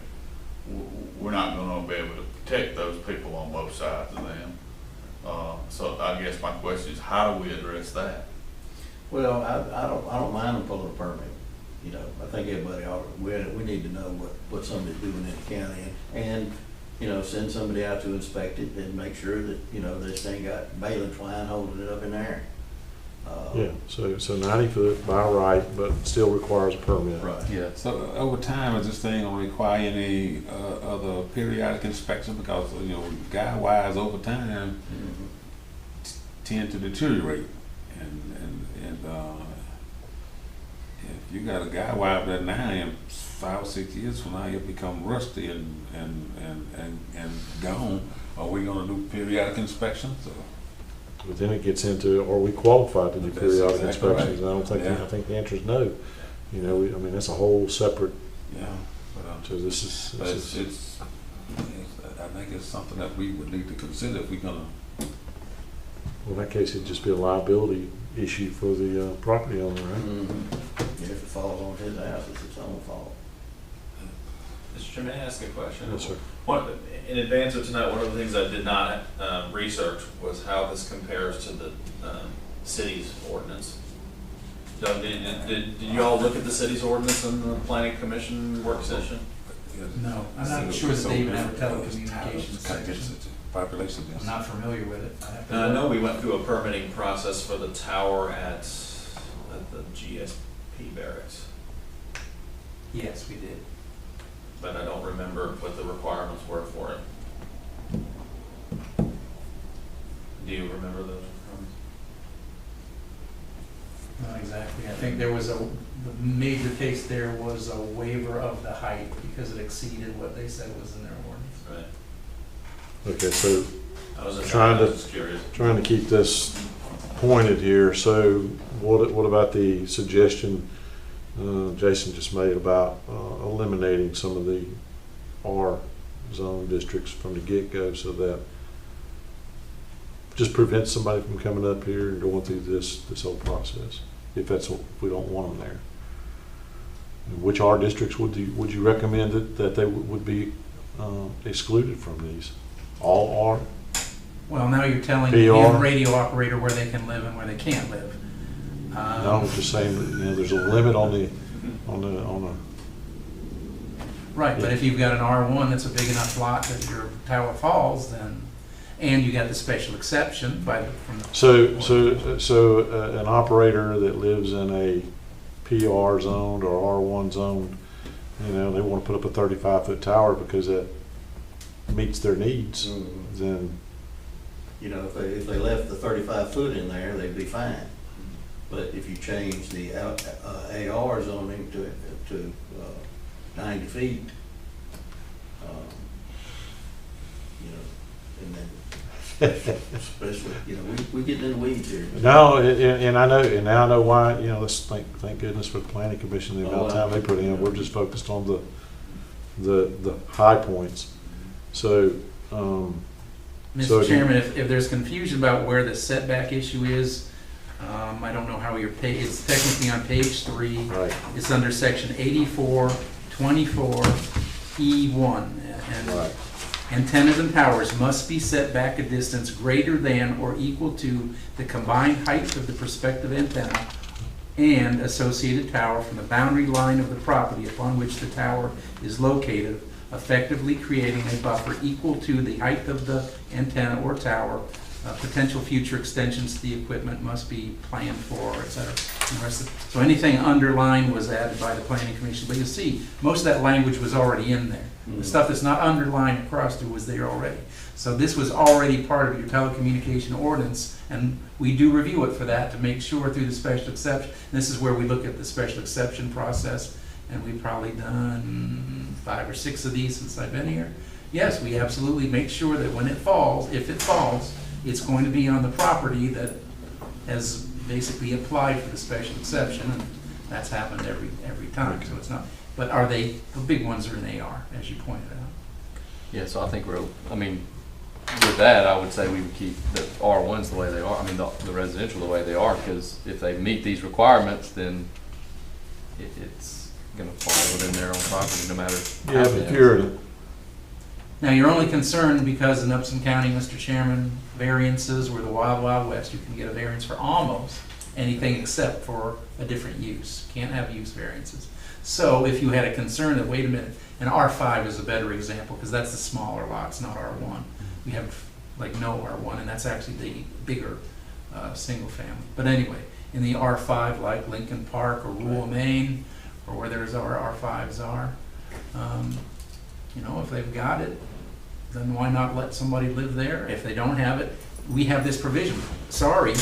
We're not gonna be able to protect those people on both sides of them. So I guess my question is, how do we address that? Well, I don't mind them pulling a permit, you know, I think everybody ought to, we need to know what somebody's doing in the county, and, you know, send somebody out to inspect it and make sure that, you know, this thing got baling twine holding it up in there. Yeah, so 90 foot by right, but still requires a permit. Right. Yeah, so over time, is this thing gonna require any other periodic inspection? Because, you know, guy wires over time Mhm. tend to deteriorate. And if you got a guy wire there now, in 5 or 6 years from now, he'll become rusty and gone. Are we gonna do periodic inspections? Or? But then it gets into, are we qualified to do That's periodic exactly right. inspections? And I don't think, Yeah. I think the answer is no. You know, I mean, that's a whole separate, Yeah, but, so this is, I think it's something that we would need to consider if we're gonna. well, in that case, it'd just be a liability issue for the property owner, right? Mhm. Yeah, if it falls on his house, it's its own fault. Mr. Chairman, may I ask a question? Yes, sir. In advance of tonight, one of the things I did not research was how this compares to the city's ordinance. Doug, did you all look at the city's ordinance in the planning commission work session? No, I'm not sure that they even have a telecommunications section. Population. I'm not familiar with it. I have to I look. know we went through a permitting process for the tower at the GSP barracks, Yes, we did. but I don't remember what the requirements were for it. Do you remember those requirements? Not exactly. I think there was the major case there was a waiver of the height because it exceeded what they said was in their ordinance. Right. Okay, so I was just Trying to- just curious. trying to keep this pointed here, so what about the suggestion Jason just made about eliminating some of the R zone districts from the get-go so that just prevents somebody from coming up here and going through this whole process, if we don't want them there? And which R districts would you recommend that they would be excluded from these? All R? Well, now you're telling PR. the radio operator where they can live and where they can't live. No, I'm just saying, you know, there's a limit on the. Right, but if you've got an R1 that's a big enough lot that your tower falls, then, and you got the special exception from the. So an operator that lives in a PR zoned or R1 zone you know, they want to put up a 35-foot tower because that meets their needs, then, You know, if they left the 35 foot in there, they'd be fine. But if you change the AR zoning to 90 feet, you know, and then especially, you know, we get in the weeds here. no, and I know, and now I know why, you know, let's thank goodness for the planning commission, the amount of time they put in. We're just focused on the high points. So, Mr. Chairman, if there's confusion about where the setback issue is, I don't know how your page, it's technically on page 3. right, It's under section 8424E1. And right. antennas and towers must be set back a distance greater than or equal to the combined height of the prospective antenna and associated tower from the boundary line of the property upon which the tower is located, effectively creating a buffer equal to the height of the antenna or tower. Potential future extensions to the equipment must be planned for, et cetera. And the rest of, so anything underlined was added by the planning commission. But you'll see, most of that language was already in there. The stuff that's not underlined across through was there already. So this was already part of your telecommunication ordinance, and we do review it for that to make sure through the special exception. And this is where we look at the special exception process, and we've probably done 5 or 6 of these since I've been here. Yes, we absolutely make sure that when it falls, if it falls, it's going to be on the property that has basically applied for the special exception, and that's happened every time. So it's not. But are they, the big ones are in AR, as you pointed out. Yeah, so I think I mean, with that, I would say we would keep the R1s the way they are, I mean, the residential the way they are, because if they meet these requirements, then it's gonna fall within their own property, no matter. Yeah, but you're, Now, you're only concerned because in Upson County, Mr. Chairman, variances were the wild, wild west. You can get a variance for almost anything except for a different use. Can't have use variances. So if you had a concern that, wait a minute, and R5 is a better example because that's the smaller lots, not R1. We have like no R1, and that's actually the bigger single family. But anyway, in the R5, like Lincoln Park or rural Maine, or where there's our R5s are, you know, if they've got it, then why not let somebody live there? If they don't have it, we have this provision. Sorry,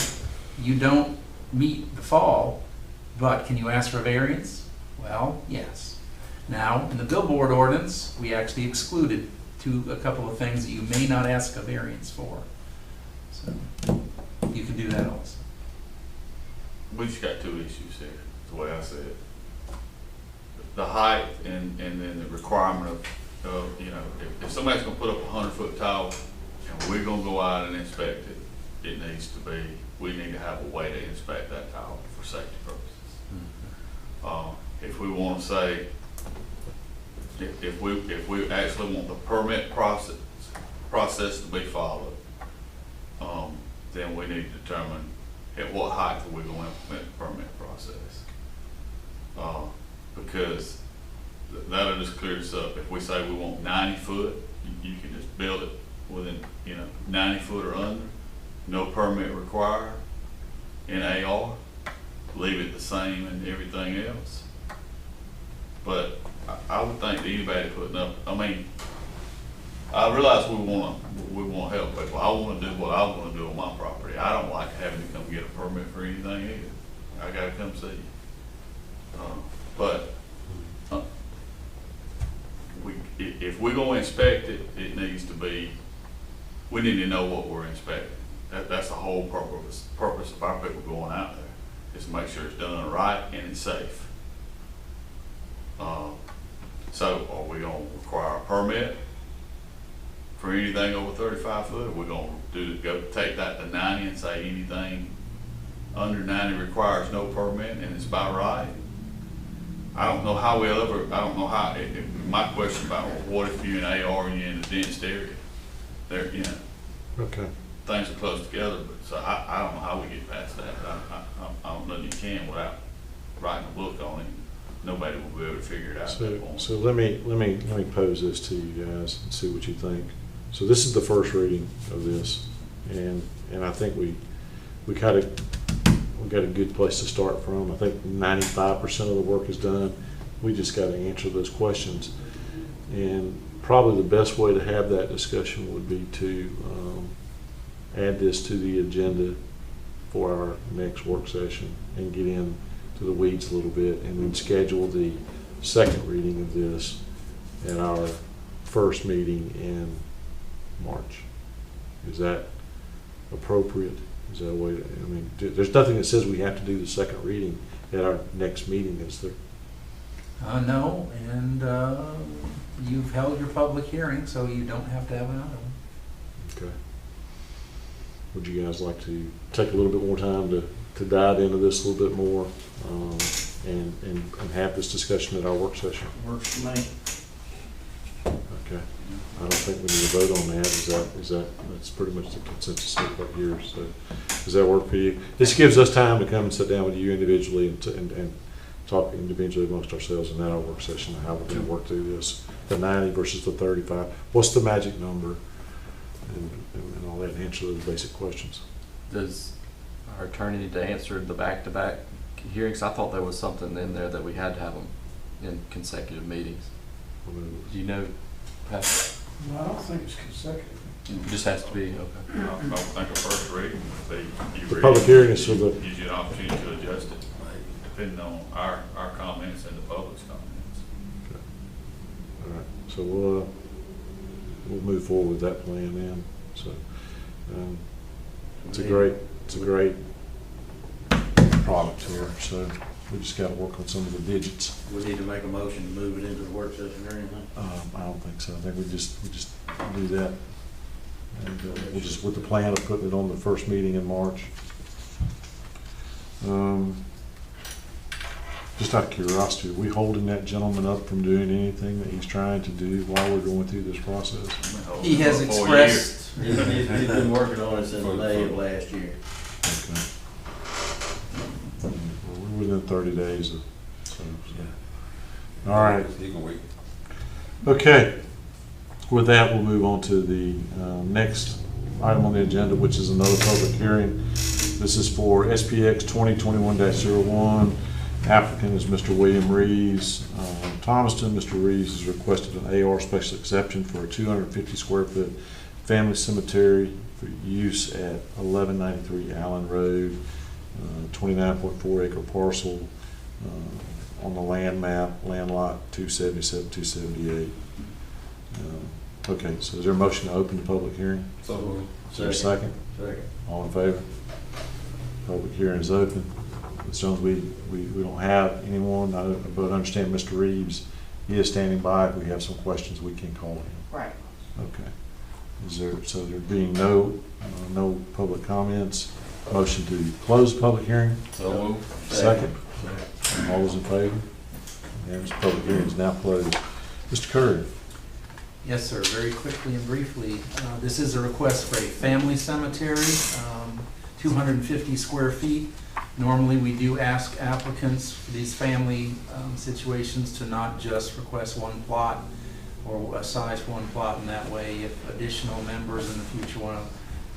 you don't meet the fall, but can you ask for a variance? Well, yes. Now, in the billboard ordinance, we actually excluded a couple of things that you may not ask a variance for. So you can do that also. We just got 2 issues here, the way I see it. The height and then the requirement of you know, if somebody's gonna put up a 100-foot tower and we're gonna go out and inspect it, it needs to be, we need to have a way to inspect that tower for safety purposes. If we wanna say, if we actually want the permit process to be followed, then we need to determine at what height are we going to implement the permit process. Because that'll just clear this up. If we say we want 90 foot, you can just build it within, 90 foot or under, no permit required in AR, leave it the same in everything else. But I would think that anybody putting up, I mean, I realize we want to help people. I want to do what I want to do on my property. I don't like having to come get a permit for anything either. I got to come see you. If we're going to inspect it, it needs to be, we need to know what we're inspecting. That's the whole purpose of our people going out there, is to make sure it's done right and it's safe. So are we going to require a permit for anything over 35 foot? Are we going to go take that to 90 and say anything under 90 requires no permit and it's by right? I don't know how we'll ever, I don't know how, my question about what if you're in AR and you're in a dense area? There, okay. Things are close together, but so I don't know how we get past that. I don't know that you can without writing a book on it. Nobody will be able to figure it out at that point. So let me pose this to you guys and see what you think. So this is the first reading of this, and I think we got a good place to start from. I think 95% of the work is done. We just got to answer those questions. And probably the best way to have that discussion would be to add this to the agenda for our next work session and get into the weeds a little bit, and then schedule the second reading of this at our first meeting in March. Is that appropriate? Is that a way to, I mean, there's nothing that says we have to do the second reading at our next meeting, is there? No, and you've held your public hearing, so you don't have to have another one. Okay. Would you guys like to take a little bit more time to dive into this a little bit more and have this discussion at our work session? Works for me. Okay. I don't think we need to vote on that. That's pretty much the consensus right here. So does that work for you? This gives us time to come and sit down with you individually and talk individually amongst ourselves and at our work session how we're going to work through this. The 90 versus the 35. What's the magic number? And all that, and answer those basic questions. Does our attorney need to answer the back-to-back hearings? I thought there was something in there that we had to have them in consecutive meetings. Do you know, Pat? No, I don't think it's consecutive. It just has to be, okay. I would think a first reading would be, The public hearing is for the, gives you an opportunity to adjust it, depending on our comments and the public's comments. okay. All right, so we'll move forward with that plan then. So it's a great product here. So we just got to work on some of the digits. We need to make a motion to move it into the work session or anything? I don't think so. I think we just do that, and we'll just with the plan of putting it on the first meeting in March. Just out of curiosity, are we holding that gentleman up from doing anything that he's trying to do while we're going through this process? He has expressed, He's been working on it since May of last year. Okay. Well, we're within 30 days of, so. All right. You can wait. Okay. With that, we'll move on to the next item on the agenda, which is another public hearing. This is for SPX 2021-01. Applicant is Mr. William Reeves, Thomaston. Mr. Reeves has requested an AR special exception for a 250 square foot family cemetery for use at 1193 Allen Road, 29.4 acre parcel on the land map, land lot 277, 278. Okay, so is there a motion to open the public hearing? So, Is there a second? Second. All in favor? Public hearing is open. As long as we don't have anyone, but I understand Mr. Reeves, he is standing by. If we have some questions, we can call him. Right. Okay. So there being no public comments, motion to close the public hearing? So moved. Second. All those in favor? And this public hearing is now closed. Mr. Curry. yes, sir, very quickly and briefly, this is a request for a family cemetery, 250 square feet. Normally, we do ask applicants for these family situations to not just request one plot or size for one plot, and that way, if additional members in the future want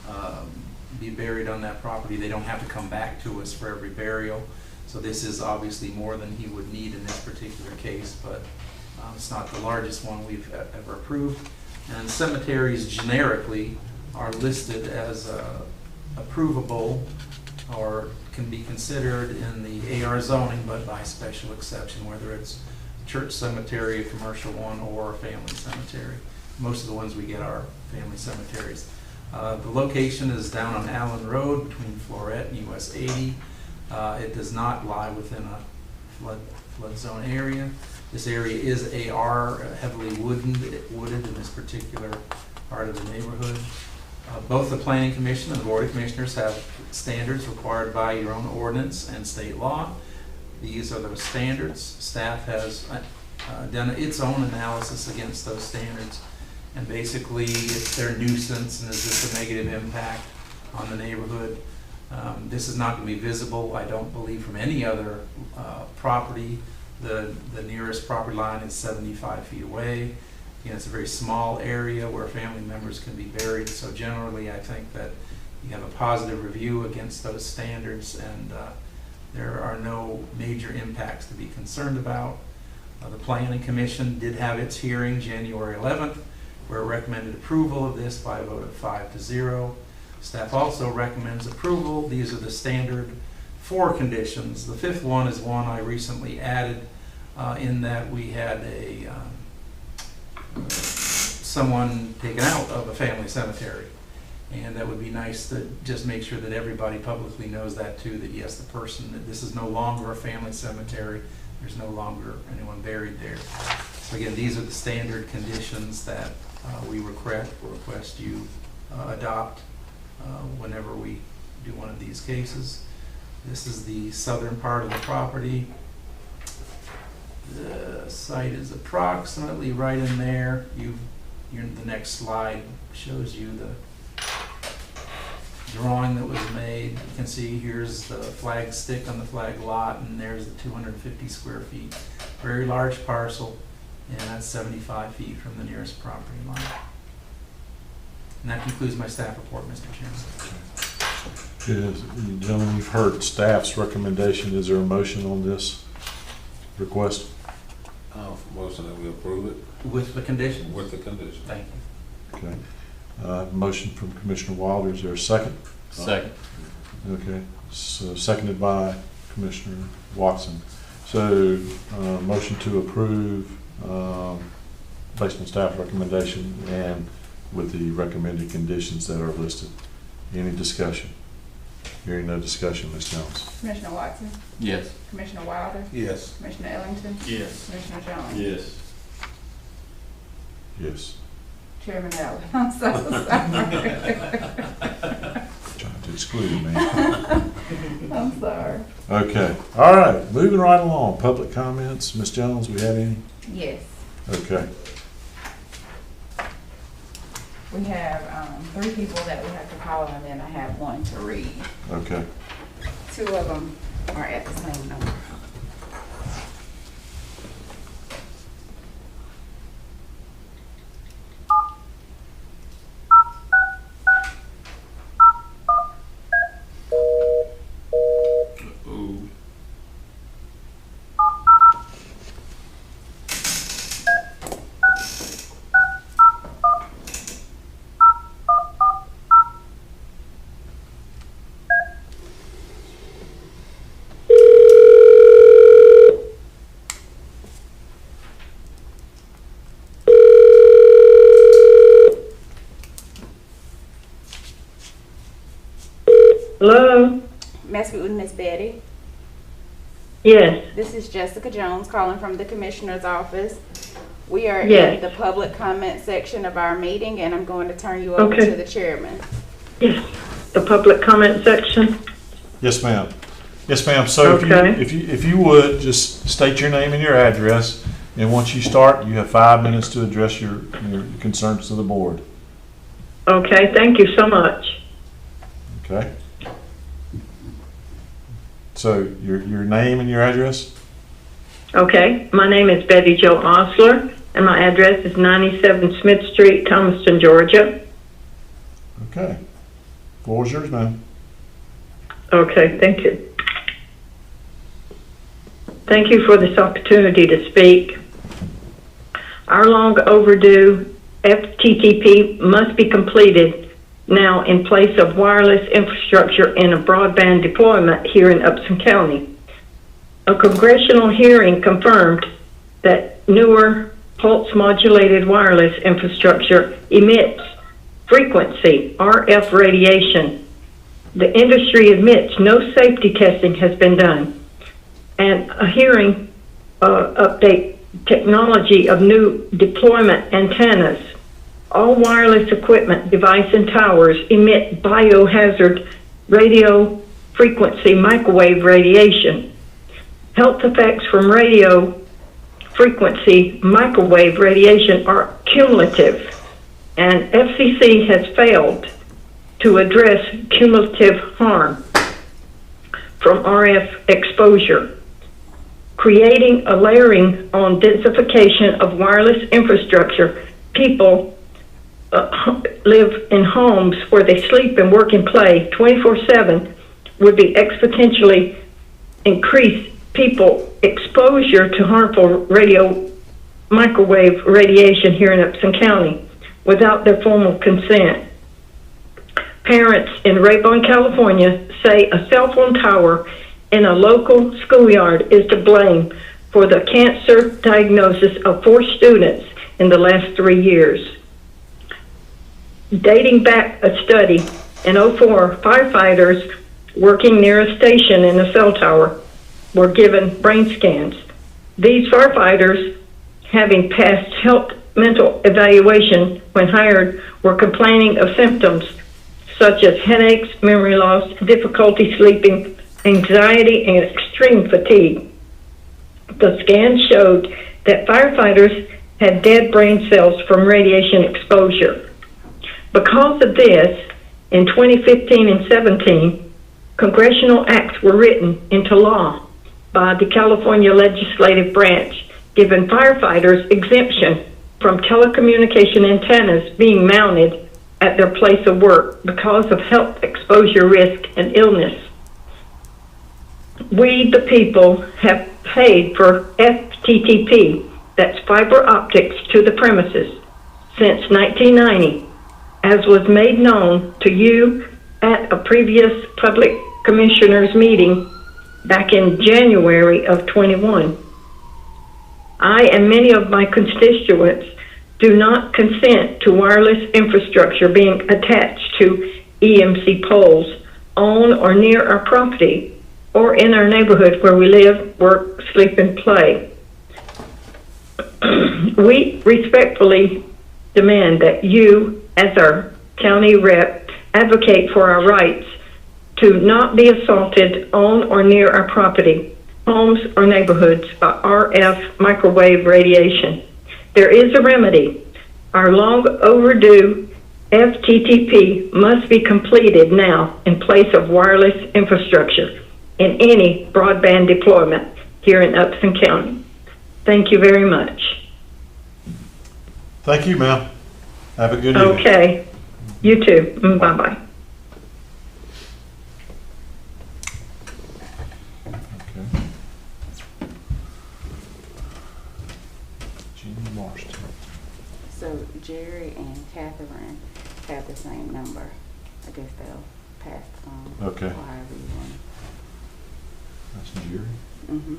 to be buried on that property, they don't have to come back to us for every burial. So this is obviously more than he would need in this particular case, but it's not the largest one we've ever approved. And cemeteries generically are listed as approvable or can be considered in the AR zoning, but by special exception, whether it's church cemetery, a commercial one, or a family cemetery. Most of the ones we get are family cemeteries. The location is down on Allen Road between Floret and US 80. It does not lie within a flood zone area. This area is AR, heavily wooded in this particular part of the neighborhood. Both the Planning Commission and the Board of Commissioners have standards required by your own ordinance and state law. These are those standards. Staff has done its own analysis against those standards, and basically it's their nuisance and is this a negative impact on the neighborhood. This is not going to be visible, I don't believe, from any other property. The nearest property line is 75 feet away. You know, it's a very small area where family members can be buried, so generally I think that you have a positive review against those standards, and there are no major impacts to be concerned about. The Planning Commission did have its hearing January 11th, where it recommended approval of this by a vote of 5-0. Staff also recommends approval. These are the standard 4 conditions. The 5th one is one I recently added in that we had someone taken out of a family cemetery. And that would be nice to just make sure that everybody publicly knows that too, that yes, the person, that this is no longer a family cemetery. There's no longer anyone buried there. So again, these are the standard conditions that we request you adopt whenever we do one of these cases. This is the southern part of the property. The site is approximately right in there. The next slide shows you the drawing that was made. You can see here's the flag stick on the flag lot, and there's the 250 square feet. Very large parcel, and that's 75 feet from the nearest property line. And that concludes my staff report, Mr. Chairman. Yes, gentlemen, you've heard staff's recommendation. Is there a motion on this request? Motion that we approve it. With the conditions? With the condition. Thank you. Okay. Motion from Commissioner Wilder. Is there a second? Second. Okay. So seconded by Commissioner Watson. So motion to approve based on staff recommendation and with the recommended conditions that are listed. Any discussion? Hearing no discussion, Ms. Jones. Commissioner Watson? Yes. Commissioner Wilder? Yes. Commissioner Ellington? Yes. Commissioner Jones? Yes. Yes. Chairman Allen? I'm so sorry. Trying to exclude me. I'm sorry. Okay. All right. Moving right along. Public comments. Ms. Jones, we have any? Yes. Okay. We have 3 people that we have to call, and then I have 1 to read. Okay. 2 of them are at the same number. Ooh. Hello? May I speak with Miss Betty? Yes. This is Jessica Jones calling from the Commissioner's office. We are Yes. in the public comment section of our meeting, and I'm going to turn you over Okay. to the chairman. Yes. The public comment section? Yes, ma'am. Yes, ma'am. So Okay. if you would, just state your name and your address, and once you start, you have 5 minutes to address your concerns to the board. Okay, thank you so much. Okay? So your name and your address? Okay, my name is Betty Jo Osler, and my address is 97 Smith Street, Thomaston, Georgia. Okay. Floor is yours, ma'am. Okay, thank you. Thank you for this opportunity to speak. Our long overdue FTTP must be completed now in place of wireless infrastructure and a broadband deployment here in Upson County. A congressional hearing confirmed that newer pulse modulated wireless infrastructure emits frequency RF radiation. The industry admits no safety testing has been done, and a hearing update technology of new deployment antennas. All wireless equipment, device, and towers emit biohazard radio frequency microwave radiation. Health effects from radio frequency microwave radiation are cumulative, and FCC has failed to address cumulative harm from RF exposure, creating a layering on densification of wireless infrastructure. People live in homes where they sleep and work and play 24/7 would be exponentially increased. People exposure to harmful microwave radiation here in Upson County without their formal consent. Parents in Raybone, California say a cell phone tower in a local schoolyard is to blame for the cancer diagnosis of 4 students in the last 3 years. Dating back a study, in 2004, firefighters working near a station in a cell tower were given brain scans. These firefighters, having passed health mental evaluation when hired, were complaining of symptoms such as headaches, memory loss, difficulty sleeping, anxiety, and extreme fatigue. The scan showed that firefighters had dead brain cells from radiation exposure. Because of this, in 2015 and 17, congressional acts were written into law by the California legislative branch, giving firefighters exemption from telecommunication antennas being mounted at their place of work because of health exposure risk and illness. We, the people, have paid for FTTP, that's fiber optics to the premises, since 1990, as was made known to you at a previous public commissioners meeting back in January of 21. I and many of my constituents do not consent to wireless infrastructure being attached to EMC poles on or near our property or in our neighborhood where we live, work, sleep, and play. We respectfully demand that you, as our county rep, advocate for our rights to not be assaulted on or near our property, homes, or neighborhoods by RF microwave radiation. There is a remedy. Our long overdue FTTP must be completed now in place of wireless infrastructure in any broadband deployment here in Upson County. Thank you very much. Thank you, ma'am. Have a good evening. Okay. You too. Bye-bye. Okay. Jeannie Marston. So Jerry and Catherine have the same number. I guess they'll pass the phone. Okay. Or however you want. That's Jerry. Mm-hmm.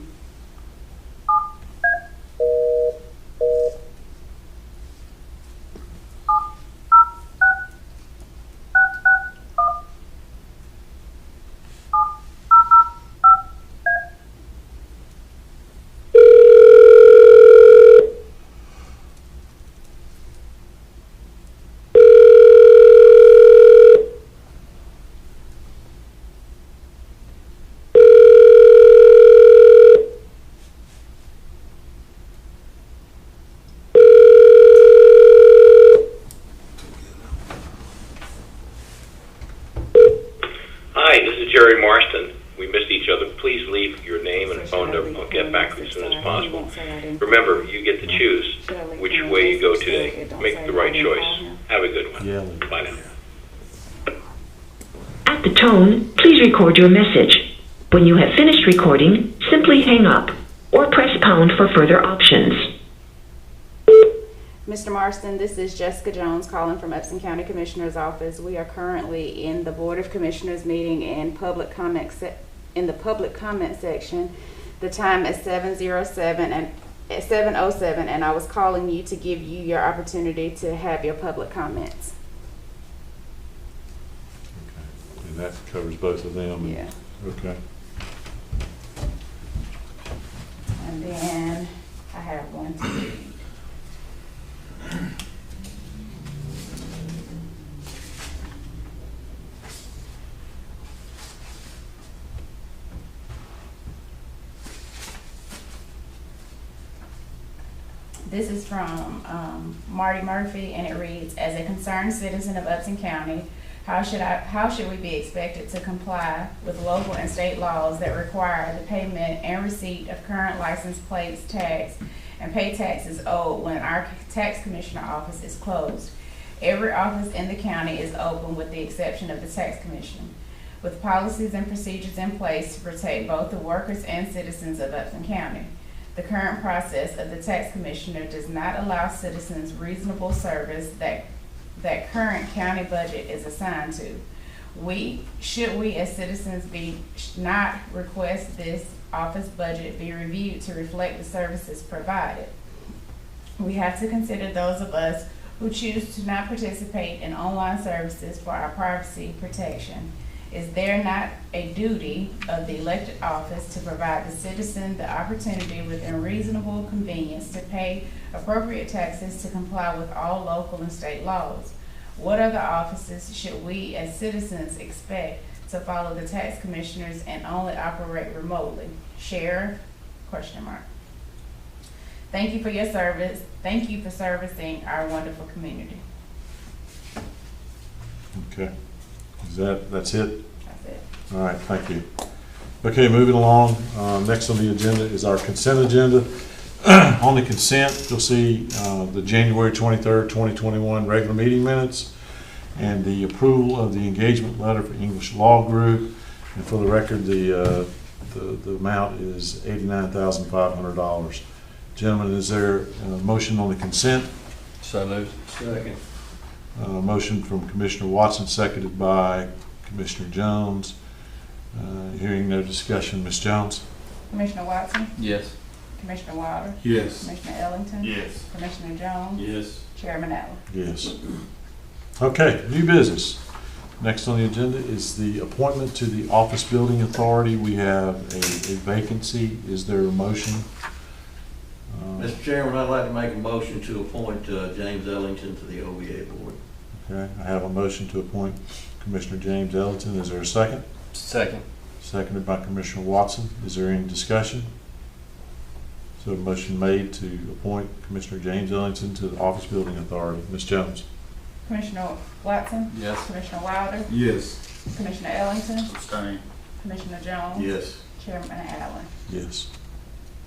Jerry Marston. We missed each other. Please leave your name and phone number. I'll get back as soon as possible. Remember, you get to choose which way you go today. Make the right choice. Have a good one. Yeah. Bye now. At the tone, please record your message. When you have finished recording, simply hang up or press pound for further options. Mr. Marston, this is Jessica Jones calling from Upson County Commissioner's Office. We are currently in the Board of Commissioners meeting in public comment the public comment section. The time is 7:07 and I was calling you to give you your opportunity to have your public comments. Okay. And that covers both of them? Yeah. Okay. And then I have one to read. This is from Marty Murphy, and it reads, as a concerned citizen of Upson County, how should we be expected to comply with local and state laws that require the payment and receipt of current license plates, tags, and pay taxes owed when our tax commissioner office is closed? Every office in the county is open with the exception of the tax commission. with policies and procedures in place to protect both the workers and citizens of Upton County. The current process of the tax commissioner does not allow citizens reasonable service that current county budget is assigned to. Should we as citizens not request this office budget be reviewed to reflect the services provided? We have to consider those of us who choose to not participate in online services for our privacy protection. Is there not a duty of the elected office to provide the citizen the opportunity within reasonable convenience to pay appropriate taxes to comply with all local and state laws? What other offices should we as citizens expect to follow the tax commissioners and only operate remotely? Sheriff? ? Thank you for your service. Thank you for servicing our wonderful community. Okay. That's it? That's it. All right, thank you. Okay, moving along. Next on the agenda is our consent agenda. On the consent, you'll see the January 23rd, 2021 regular meeting minutes and the approval of the engagement letter for English Law Group. And for the record, the amount is $89,500. Gentlemen, is there a motion on the consent? So moved. Second. Motion from Commissioner Watson, seconded by Commissioner Jones. Hearing no discussion, Ms. Jones? Commissioner Watson? Yes. Commissioner Wilder? Yes. Commissioner Ellington? Yes. Commissioner Jones? Yes. Chairman Allen? Yes. Okay, new business. Next on the agenda is the appointment to the Office Building Authority. We have a vacancy. Is there a motion? Mr. Chairman, I'd like to make a motion to appoint James Ellington to the OBA board. Okay, I have a motion to appoint Commissioner James Ellington. Is there a second? Second. Seconded by Commissioner Watson. Is there any discussion? So a motion made to appoint Commissioner James Ellington to the Office Building Authority. Ms. Jones? Commissioner Watson? Yes. Commissioner Wilder? Yes. Commissioner Ellington? Abstain. Commissioner Jones? Yes. Chairman Allen? Yes.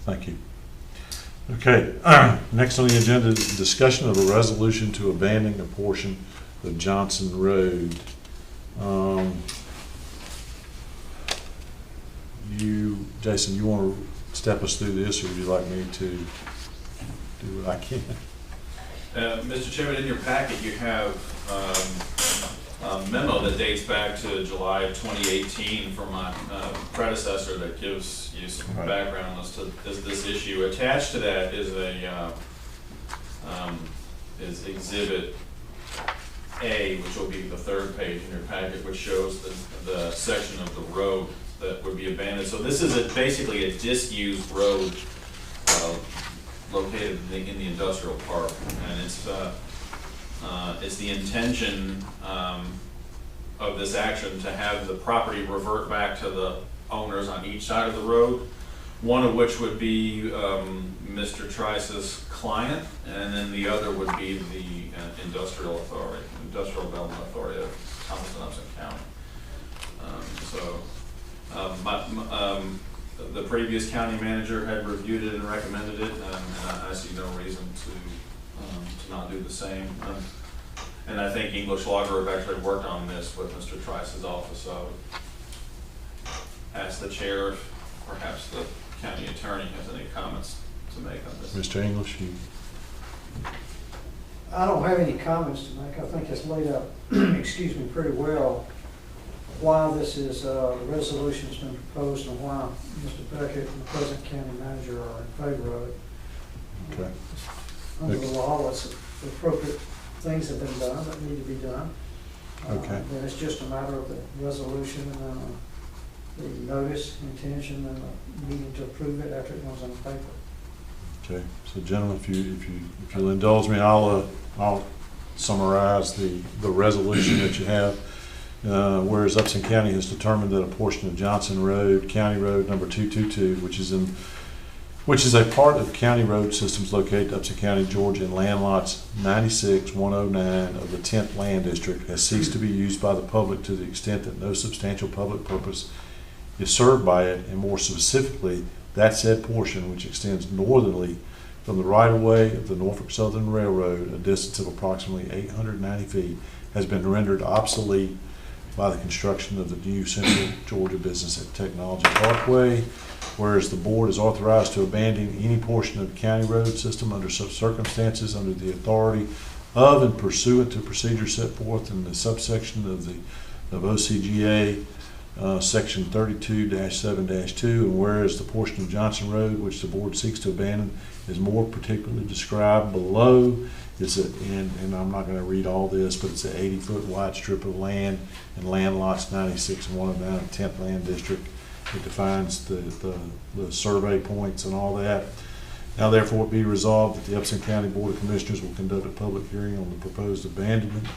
Thank you. Okay, next on the agenda is discussion of a resolution to abandon a portion of Johnson Road. Jason, you want to step us through this, or would you like me to do what I can? Mr. Chairman, in your packet, you have a memo that dates back to July of 2018 from my predecessor that gives you some background as to this issue. Attached to that is is Exhibit A, which will be the third page in your packet, which shows the section of the road that would be abandoned. So this is basically a disused road located in the industrial park, and it's the intention of this action to have the property revert back to the owners on each side of the road, one of which would be Mr. Trice's client, and then the other would be the Industrial Development Authority of Thomas and Upson County. The previous county manager had reviewed it and recommended it, and I see no reason to not do the same. And I think English Law Group actually worked on this with Mr. Trice's office, so I would ask the chair if perhaps the county attorney has any comments to make on this. Mr. English, you. I don't have any comments to make. I think it's laid out, excuse me, pretty well why this is, resolution's been proposed and why Mr. Beckett and the present county manager are in favor of it. Okay. Under the law, it's the appropriate things have been done that need to be done. Okay. Then it's just a matter of the resolution and the notice, intention, and the meeting to approve it after it goes on the paper. Okay. So, gentlemen, if you'll indulge me, I'll summarize the resolution that you have. Whereas Upson County has determined that a portion of Johnson Road, County Road number 222, which is a part of county road systems located in Upson County, Georgia, in land lots 96, 109 of the 10th Land District, has ceased to be used by the public to the extent that no substantial public purpose is served by it, and more specifically, that said portion, which extends northerly from the right-of-way of the Norfolk Southern Railroad, a distance of approximately 890 feet, has been rendered obsolete by the construction of the new Central Georgia Business and Technology Parkway. Whereas the board is authorized to abandon any portion of the county road system under such circumstances under the authority of and pursuant to procedures set forth in the subsection of OCGA section 32-7-2, and whereas the portion of Johnson Road which the board seeks to abandon is more particularly described below. And I'm not going to read all this, but it's an 80-foot wide strip of land and land lots 96 and 109 of 10th Land District. It defines the survey points and all that. Now therefore it be resolved that the Upson County Board of Commissioners will conduct a public hearing on the proposed abandonment.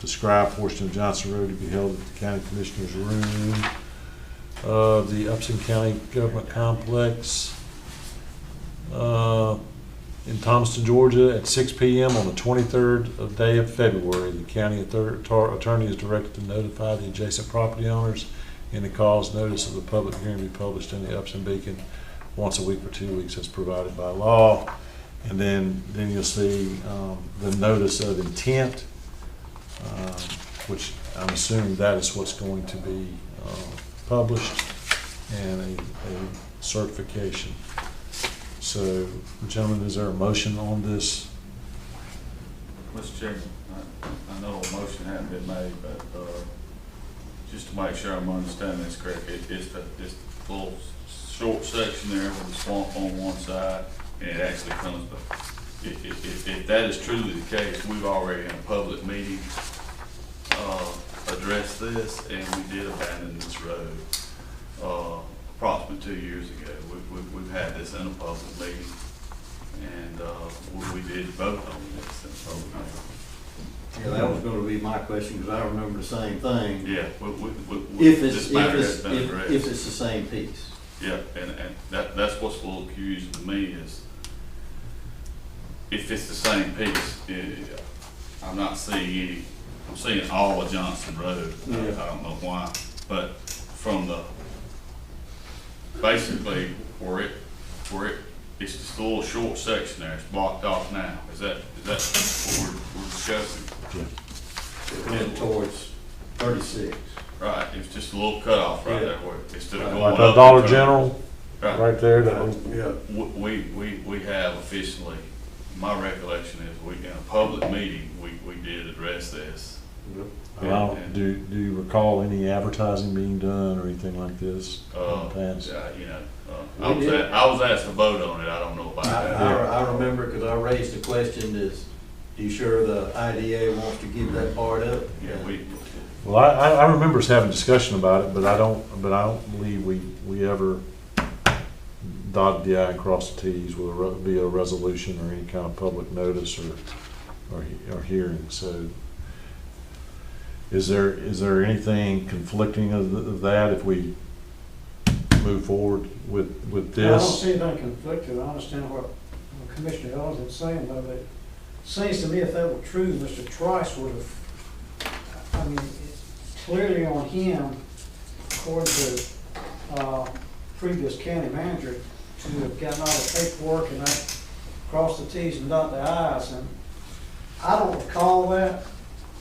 Described portion of Johnson Road to be held at the County Commissioners' room of the Upson County Government Complex in Thomaston, Georgia at 6 p.m. on the 23rd day of February. The county attorney is directed to notify the adjacent property owners and to cause notice of the public hearing be published in the Upson Beacon once a week for 2 weeks as provided by law. And then you'll see the notice of intent, which I'm assuming that is what's going to be published, and a certification. So, gentlemen, is there a motion on this? Mr. Chairman, I know a motion hasn't been made, but just to make sure I'm understanding this correctly, it's the little short section there with the swamp on one side, and it actually comes back. If that is truly the case, we've already in a public meeting addressed this, and we did abandon this road approximately 2 years ago. We've had this in a public meeting, and we did vote on this in a public meeting. Yeah, that was gonna be my question, because I remember the same thing. Yeah, If this matter has been addressed. it's the same piece. Yeah, and that's what's a little confusing to me is if it's the same piece, I'm not seeing any, I'm seeing all of Johnson Road. Yeah. I don't know why, but from the, basically it's just a little short section there, it's blocked off now. Is that what we're discussing? Heading towards 36. Right, it's just a little cutoff right there where instead of going Like up. a Dollar General, Right. right there. Yeah. We have officially, my recollection is we, in a public meeting, we did address this. Well, do you recall any advertising being done or anything like this in the past? I was asked to vote on it, I don't know about that. I remember, because I raised the question, are you sure the IDA wants to give that part up? Yeah, Well, I remember us having discussion about it, but I don't believe we ever dotted the I and crossed the T's via a resolution or any kind of public notice or hearing. So is there anything conflicting of that if we move forward with this? I don't see anything conflicted. I understand what Commissioner Ellis is saying, though. It seems to me if that were true, Mr. Trice would have, I mean, it's clearly on him, according to previous county manager, to have gotten all the paperwork and cross the T's and dot the I's. And I don't recall that,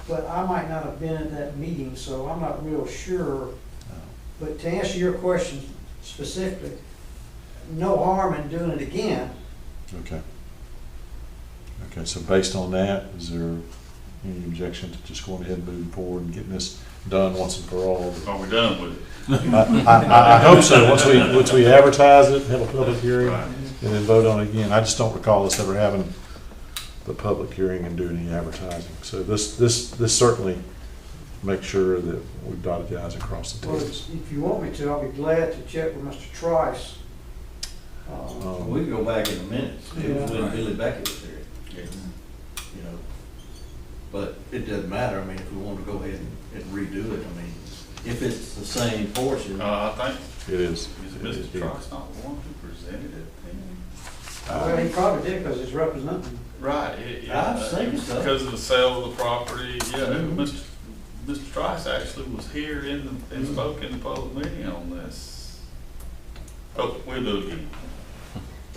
but I might not have been at that meeting, so I'm not real sure. But to answer your question specifically, no harm in doing it again. Okay. Okay, so based on that, is there any objection to just going ahead and moving forward and getting this done once and for all? Are we done with it? I hope so. Once we advertise it, have a public hearing, Right. and then vote on it again. I just don't recall us ever having the public hearing and doing any advertising. So this certainly makes sure that we've dotted the I's and crossed the Well, T's. if you want me to, I'll be glad to check with Mr. Trice. We can go back in a minute, Yeah. when Billy Beckett was here, Yeah. you know. But it doesn't matter, I mean, if we want to go ahead and redo it, I mean, if it's the same portion. I think, It is. is Mr. Trice not the one who presented it? Well, he probably did because he's representing. Right. I was thinking so. Because of the sale of the property, yeah, Mhm. Mr. Trice actually was here and spoke in the public meeting on this. Oh, we'll do it again.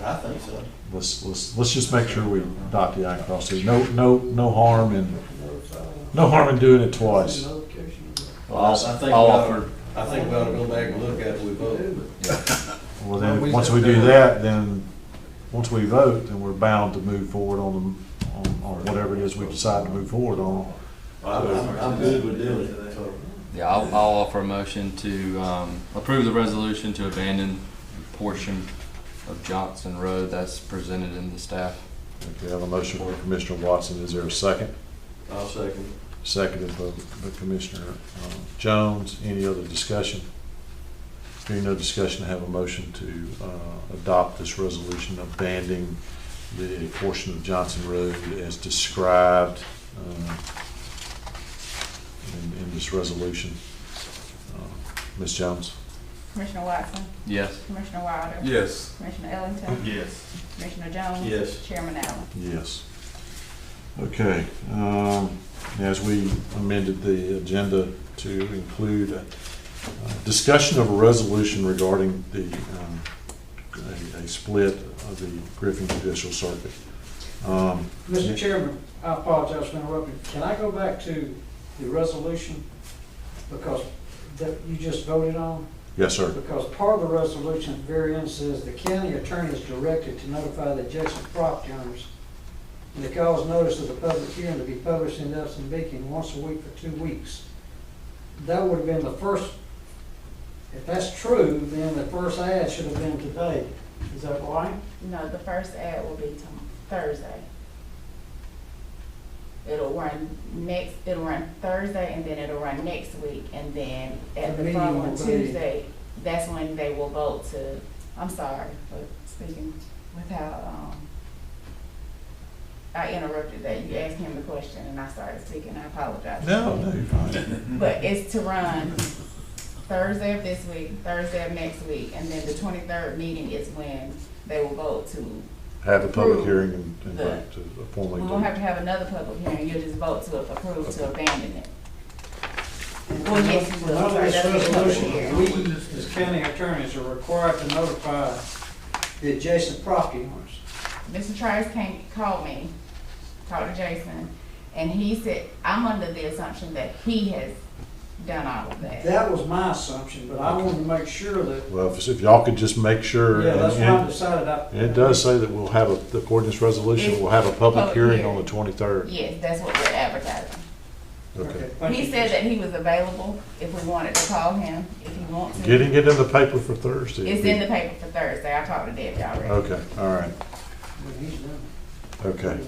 I think so. Let's just make sure we dot the I and cross the T's. No harm in doing it twice. I think we I'll ought offer. to, I think we ought to go back and look at it, we vote. Well, then, once we do that, then, once we vote, then we're bound to move forward on whatever it is we decide to move forward on. I'm good with doing it, so. Yeah, I'll offer a motion to approve the resolution to abandon a portion of Johnson Road that's presented in the staff. Okay, I have a motion from Commissioner Watson. Is there a second? I'll second. Seconded by Commissioner Jones. Any other discussion? Hearing no discussion, I have a motion to adopt this resolution abandoning the portion of Johnson Road as described in this resolution. Ms. Jones? Commissioner Watson? Yes. Commissioner Wilder? Yes. Commissioner Ellington? Yes. Commissioner Jones? Yes. Chairman Allen? Yes. Okay. As we amended the agenda to include a discussion of a resolution regarding the a split of the Griffin Judicial Circuit. Mr. Chairman, I apologize for interrupting. Can I go back to the resolution because that you just voted on? Yes, sir. Because part of the resolution at the very end says the county attorney is directed to notify the adjacent property owners and to cause notice of the public hearing to be published in the Upson Beacon once a week for 2 weeks. That would have been the first, if that's true, then the first ad should have been today. Is that right? No, the first ad will be Thursday. It'll run Thursday, and then it'll run next week, and then at the following Tuesday, that's when they will vote to, I'm sorry for speaking without, I interrupted that. You asked him the question and I started speaking. I apologize. No, you're fine. But it's to run Thursday of this week, Thursday of next week, and then the 23rd meeting is when they will vote to Have a public hearing and the- vote to formally we do. won't have to have another public hearing, you'll just vote to approve to abandon it. Well, yes, you will. Under this That'll be a public resolution, hearing. we, as county attorneys, are required to notify the adjacent property owners. Mr. Trice called me, talked to Jason, and he said, I'm under the assumption that he has done all of that. That was my assumption, but I wanted to make sure that, Well, if y'all could just make sure. yeah, that's why I and decided it does say that we'll have according to this resolution, we'll have a public Public hearing hearing. on the 23rd. Yes, that's what we're advertising. Okay. thank He you. said that he was available if we wanted to call him, if he wants to. Getting it in the paper for Thursday. It's in the paper for Thursday. I talked to Debbie already. Okay, all right, When he's done. okay.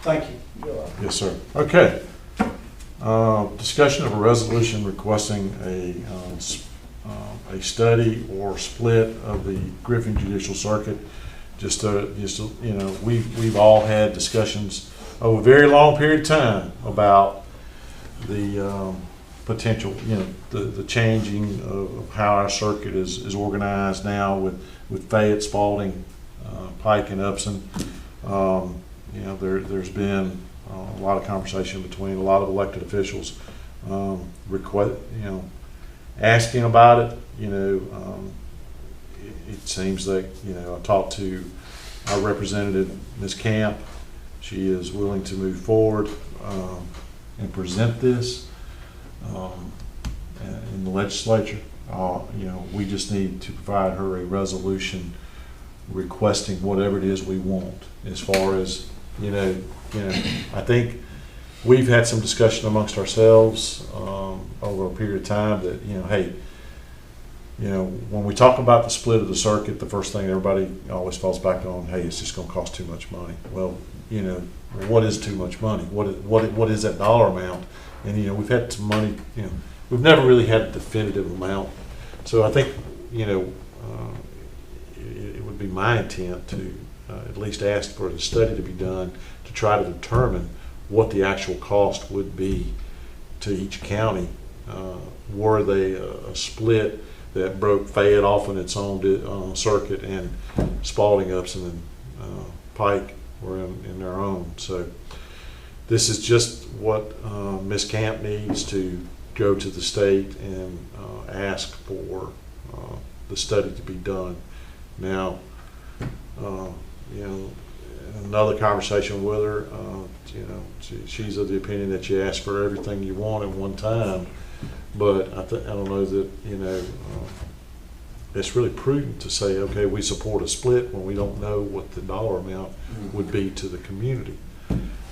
Thank you. You're welcome. Yes, sir. Okay. Discussion of a resolution requesting a study or split of the Griffin Judicial Circuit. We've all had discussions over a very long period of time about the potential, the changing of how our circuit is organized now with Fayette, Spalding, Pike, and Upson. There's been a lot of conversation between a lot of elected officials, asking about it. It seems like, I talked to our representative, Ms. Camp. She is willing to move forward and present this in the legislature. We just need to provide her a resolution requesting whatever it is we want as far as, I think we've had some discussion amongst ourselves over a period of time that, hey, when we talk about the split of the circuit, the first thing everybody always falls back on, hey, it's just going to cost too much money. Well, what is too much money? What is that dollar amount? And we've had some money. We've never really had a definitive amount. So I think it would be my intent to at least ask for the study to be done to try to determine what the actual cost would be to each county. Were they a split that broke Fayette off in its own circuit and Spalding, Upson, and Pike were in their own. So this is just what Ms. Camp needs to go to the state and ask for the study to be done. Now, another conversation with her you know, she's of the opinion that you ask for everything you want at one time. But I don't know that, you know, it's really prudent to say, okay, we support a split when we don't know what the dollar amount would be to the community.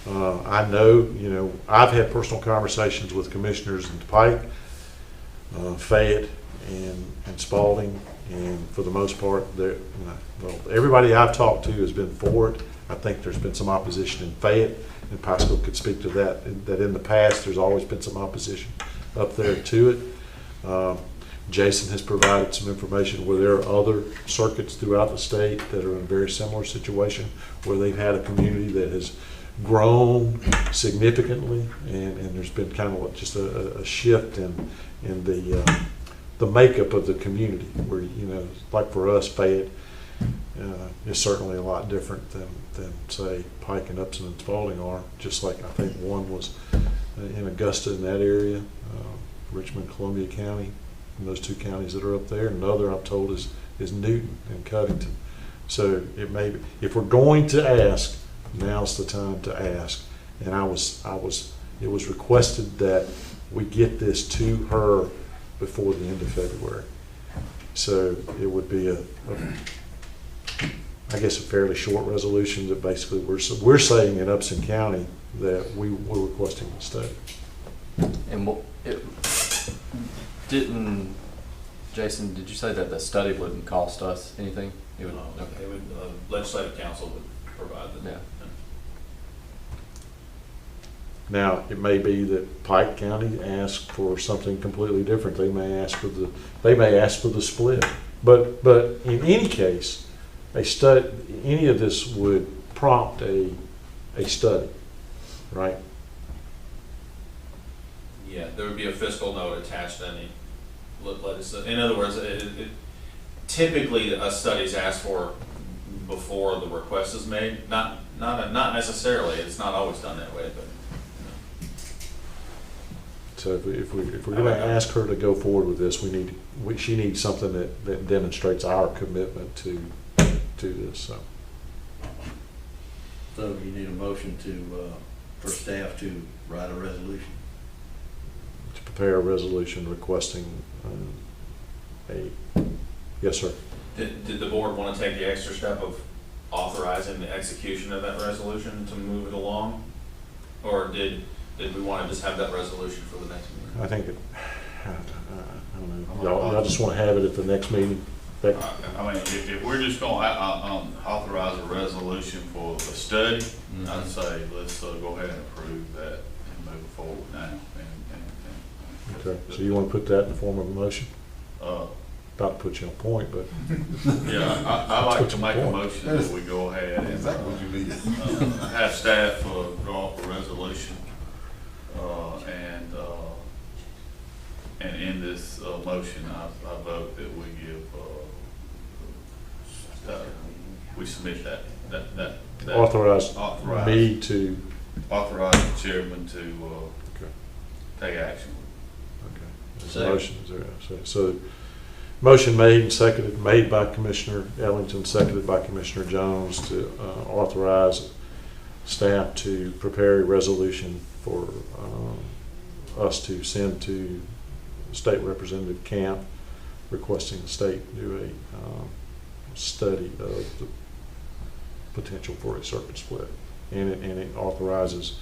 I know, you know, I've had personal conversations with commissioners in Pike, Fayette, and Spalding, and for the most part, well, everybody I've talked to has been for it. I think there's been some opposition in Fayette, and Pasco could speak to that, that in the past there's always been some opposition up there to it. Jason has provided some information where there are other circuits throughout the state that are in a very similar situation, where they've had a community that has grown significantly, and there's been kind of just a shift in the makeup of the community, where, you know, like for us, Fayette is certainly a lot different than say Pike and Upson and Spalding are, just like I think one was in Augusta in that area, Richmond, Columbia County, and those two counties that are up there. And another I'm told is Newton and Covington. So it may be, if we're going to ask, now's the time to ask. And it was requested that we get this to her before the end of February. So it would be I guess a fairly short resolution that basically we're saying in Upson County that we're requesting the study. And Jason, did you say that the study wouldn't cost us anything? It would, okay. It would, legislative council would provide the. Yeah. Now, it may be that Pike County asks for something completely different. They may ask for the split. But in any case, any of this would prompt a study, right? Yeah, there would be a fiscal note attached to any legislation. In other words, typically a study is asked for before the request is made. Not necessarily. It's not always done that way, but. So if we're going to ask her to go forward with this, she needs something that demonstrates our commitment to this. So you need a motion for staff to write a resolution. To prepare a resolution requesting yes, sir. Did the board want to take the extra step of authorizing the execution of that resolution to move it along? Or did we want to just have that resolution for the next meeting? I think I don't know. Y'all just want to have it at the next meeting? I mean, if we're just going to authorize a resolution for a study, I'd say let's go ahead and approve that and move forward now. Okay, so you want to put that in the form of a motion? Not to put you on point, but yeah, I like to make a motion that we go ahead and have staff draw up a resolution, and in this motion, I vote that we give we submit that authorize me to authorize the chairman to take action. Okay. There's a motion. Is there? So motion made and seconded, made by Commissioner Ellington, seconded by Commissioner Jones, to authorize staff to prepare a resolution for us to send to State Representative Camp, requesting the state do a study of the potential for a circuit split. And it authorizes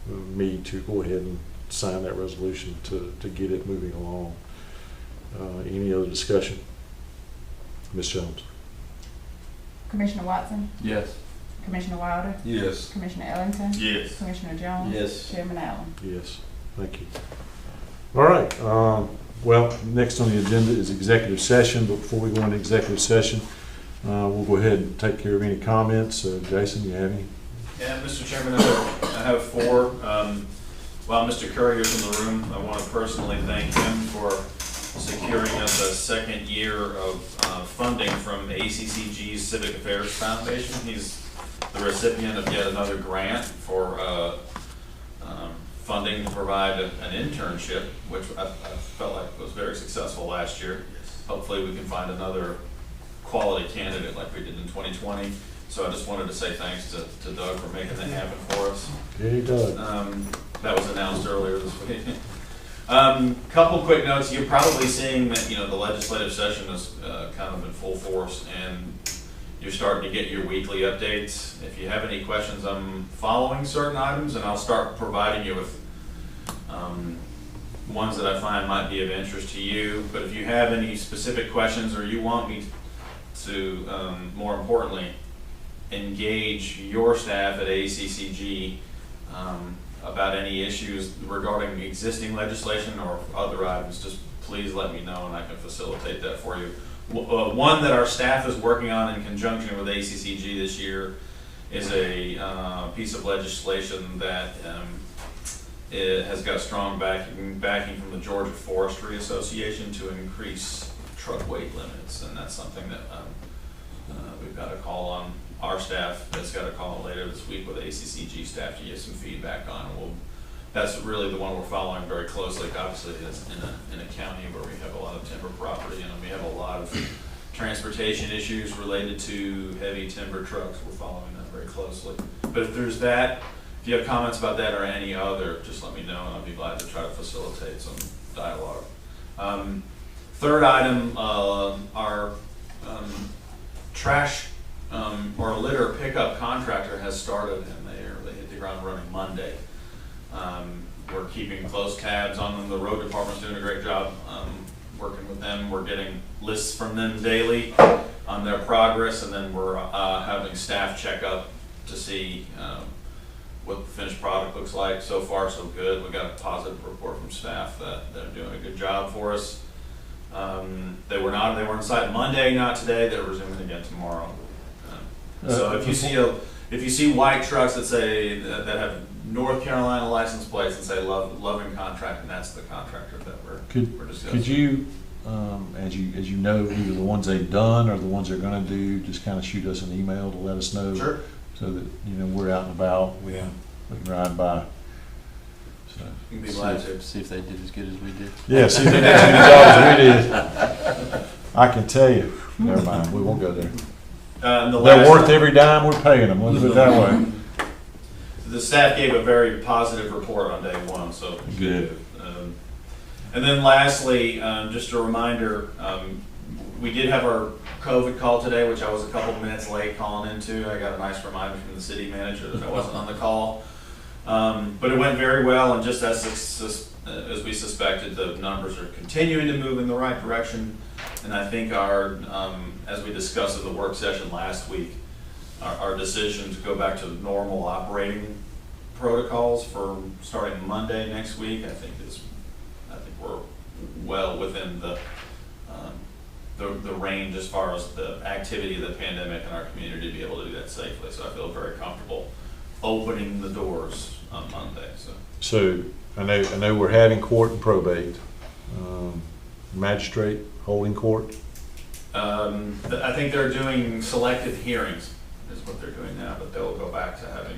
me to go ahead and sign that resolution to get it moving along. Any other discussion? Ms. Jones? Commissioner Watson? Yes. Commissioner Wilder? Yes. Commissioner Ellington? Yes. Commissioner Jones? Yes. Chairman Allen? Yes. Thank you. All right. Well, next on the agenda is executive session, but before we go into executive session, we'll go ahead and take care of any comments. Jason, you have any? Yeah, Mr. Chairman, I have four. While Mr. Curry is in the room, I want to personally thank him for securing us a second year of funding from ACCG's Civic Affairs Foundation. He's the recipient of yet another grant for funding to provide an internship, which I felt like was very successful last year. Hopefully we can find another quality candidate like we did in 2020. So I just wanted to say thanks to Doug for making that happen for us. Hey, Doug. That was announced earlier this week. Couple quick notes. You're probably seeing that, the legislative session is kind of in full force, and you're starting to get your weekly updates. If you have any questions, I'm following certain items, and I'll start providing you with ones that I find might be of interest to you. But if you have any specific questions, or you want me to, more importantly, engage your staff at ACCG about any issues regarding existing legislation or other items, just please let me know and I can facilitate that for you. One that our staff is working on in conjunction with ACCG this year is a piece of legislation that it has got strong backing from the Georgia Forestry Association to increase truck weight limits, and that's something that we've got a call on. Our staff has got a call later this week with ACCG staff to get some feedback on. That's really the one we're following very closely. Obviously, it's in a county where we have a lot of timber property, and we have a lot of transportation issues related to heavy timber trucks. We're following that very closely. But if there's that, if you have comments about that or any other, just let me know, and I'll be glad to try to facilitate some dialogue. Third item, our trash or litter pickup contractor has started, and they hit the ground running Monday. We're keeping close tabs on them. The road department's doing a great job working with them. We're getting lists from them daily on their progress, and then we're having staff check up to see what the finished product looks like. So far, so good. We got a positive report from staff that they're doing a good job for us. They were on site Monday, not today. They're resuming again tomorrow. So if you see white trucks that say that have North Carolina license plates and say Loving Contracting, that's the contractor that we're discussing. Could you, as you know, either the ones they've done or the ones they're going to do, just kind of shoot us an email to let us know, sure, so that we're out and about. We can ride by. So you can be glad to see if they did as good as we did. Yeah, see if they did as good as we did. I can tell you. Never mind, we won't go there. They're worth every dime we're paying them. Let's put it that way. The staff gave a very positive report on day one, so good. And then lastly, just a reminder, we did have our COVID call today, which I was a couple of minutes late calling into. I got a nice reminder from the city manager that I wasn't on the call. But it went very well, and just as we suspected, the numbers are continuing to move in the right direction. And I think as we discussed at the work session last week, our decision to go back to normal operating protocols for starting Monday next week, I think we're well within the range as far as the activity of the pandemic in our community to be able to do that safely. So I feel very comfortable opening the doors on Monday. So I know we're having court and probate, magistrate holding court. I think they're doing selective hearings is what they're doing now, but they'll go back to having.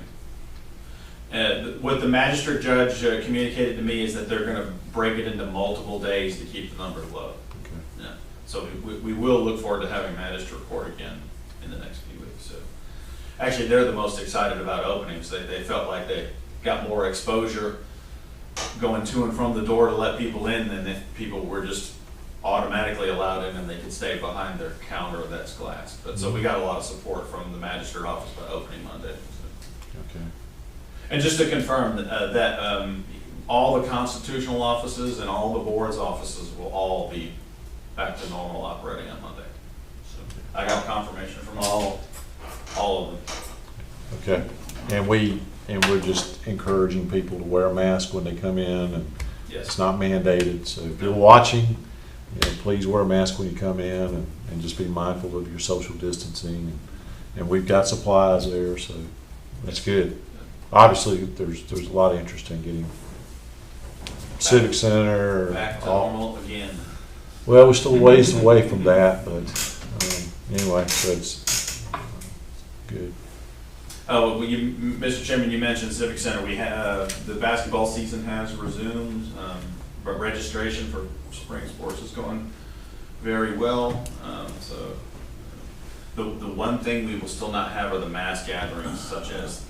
What the magistrate judge communicated to me is that they're going to break it into multiple days to keep the numbers low. Okay. Yeah. So we will look forward to having magistrate court again in the next few weeks. So actually, they're the most excited about openings. They felt like they got more exposure going to and from the door to let people in than if people were just automatically allowed in and they could stay behind their counter that's glass. But so we got a lot of support from the magistrate office by opening Monday. So. Okay. And just to confirm that all the constitutional offices and all the board's offices will all be back to normal operating on Monday. So I got confirmation from all of them. Okay. And we're just encouraging people to wear a mask when they come in, and yes, it's not mandated. So if you're watching, please wear a mask when you come in, and just be mindful of your social distancing. And we've got supplies there, so that's good. Obviously, there's a lot of interest in getting Civic Center back to normal again. Well, we're still a ways away from that, but anyway, so it's good. Oh, well, Mr. Chairman, you mentioned Civic Center. We have the basketball season has resumed, but registration for spring sports is going very well. So The one thing we will still not have are the mass gatherings, such as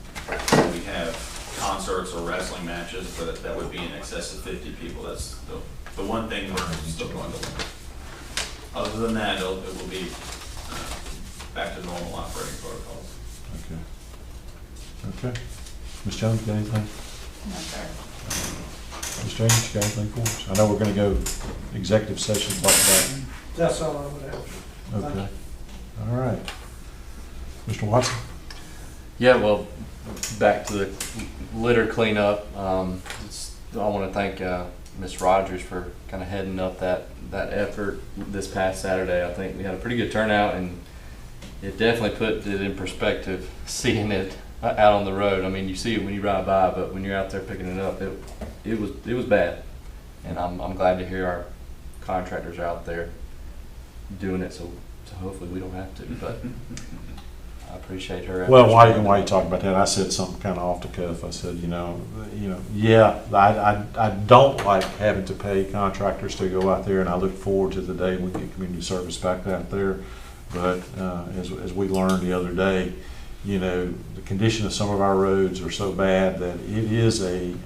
we have concerts or wrestling matches, but that would be in excess of 50 people. That's the one thing we're still going to limit. Other than that, it will be back to normal operating protocols. Okay. Okay. Ms. Jones, got anything? No, sir. Ms. James, you got anything for us? I know we're going to go executive session like that. That's all I would have. Okay. All right. Mr. Watson? Yeah, well, back to the litter cleanup. I want to thank Ms. Rogers for kind of heading up that effort this past Saturday. I think we had a pretty good turnout, and it definitely put it in perspective, seeing it out on the road. I mean, you see it when you ride by, but when you're out there picking it up, it was bad. And I'm glad to hear our contractors are out there doing it, so hopefully we don't have to. But I appreciate her. Well, while you talk about that, I said something kind of off the cuff. I said, yeah, I don't like having to pay contractors to go out there, and I look forward to the day we get community service back out there. But as we learned the other day, the condition of some of our roads are so bad that it is an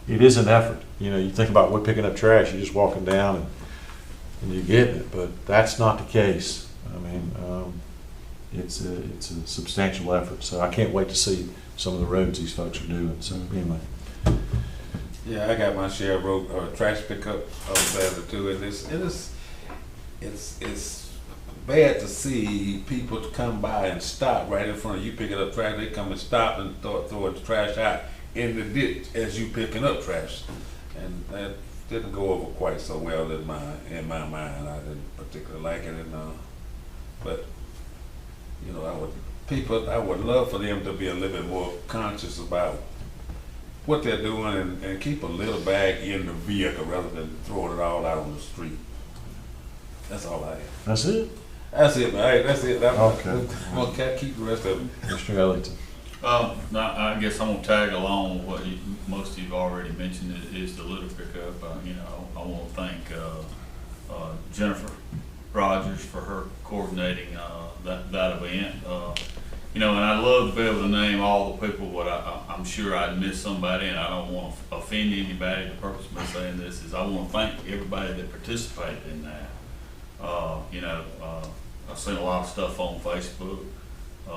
effort. You think about we're picking up trash, you're just walking down and you're getting it, but that's not the case. I mean, it's a substantial effort. So I can't wait to see some of the roads these folks are doing. So anyway. Yeah, I got my share of road trash pickup over there too, and it's bad to see people come by and stop right in front of you picking up trash. They come and stop and throw the trash out in the ditch as you picking up trash, and that didn't go over quite so well in my mind. I didn't particularly like it, but I would love for them to be a little bit more conscious about what they're doing and keep a little bag in the vehicle rather than throwing it all out on the street. That's all I have. That's it? That's it, man. Hey, that's it. Okay. Well, keep the rest of it. Mr. Ellington. I guess I'm gonna tag along what most of you've already mentioned is the litter pickup. I want to thank Jennifer Rogers for her coordinating that event. And I'd love to be able to name all the people, but I'm sure I'd miss somebody, and I don't want to offend anybody. The purpose of me saying this is I want to thank everybody that participated in that. I've seen a lot of stuff on Facebook. A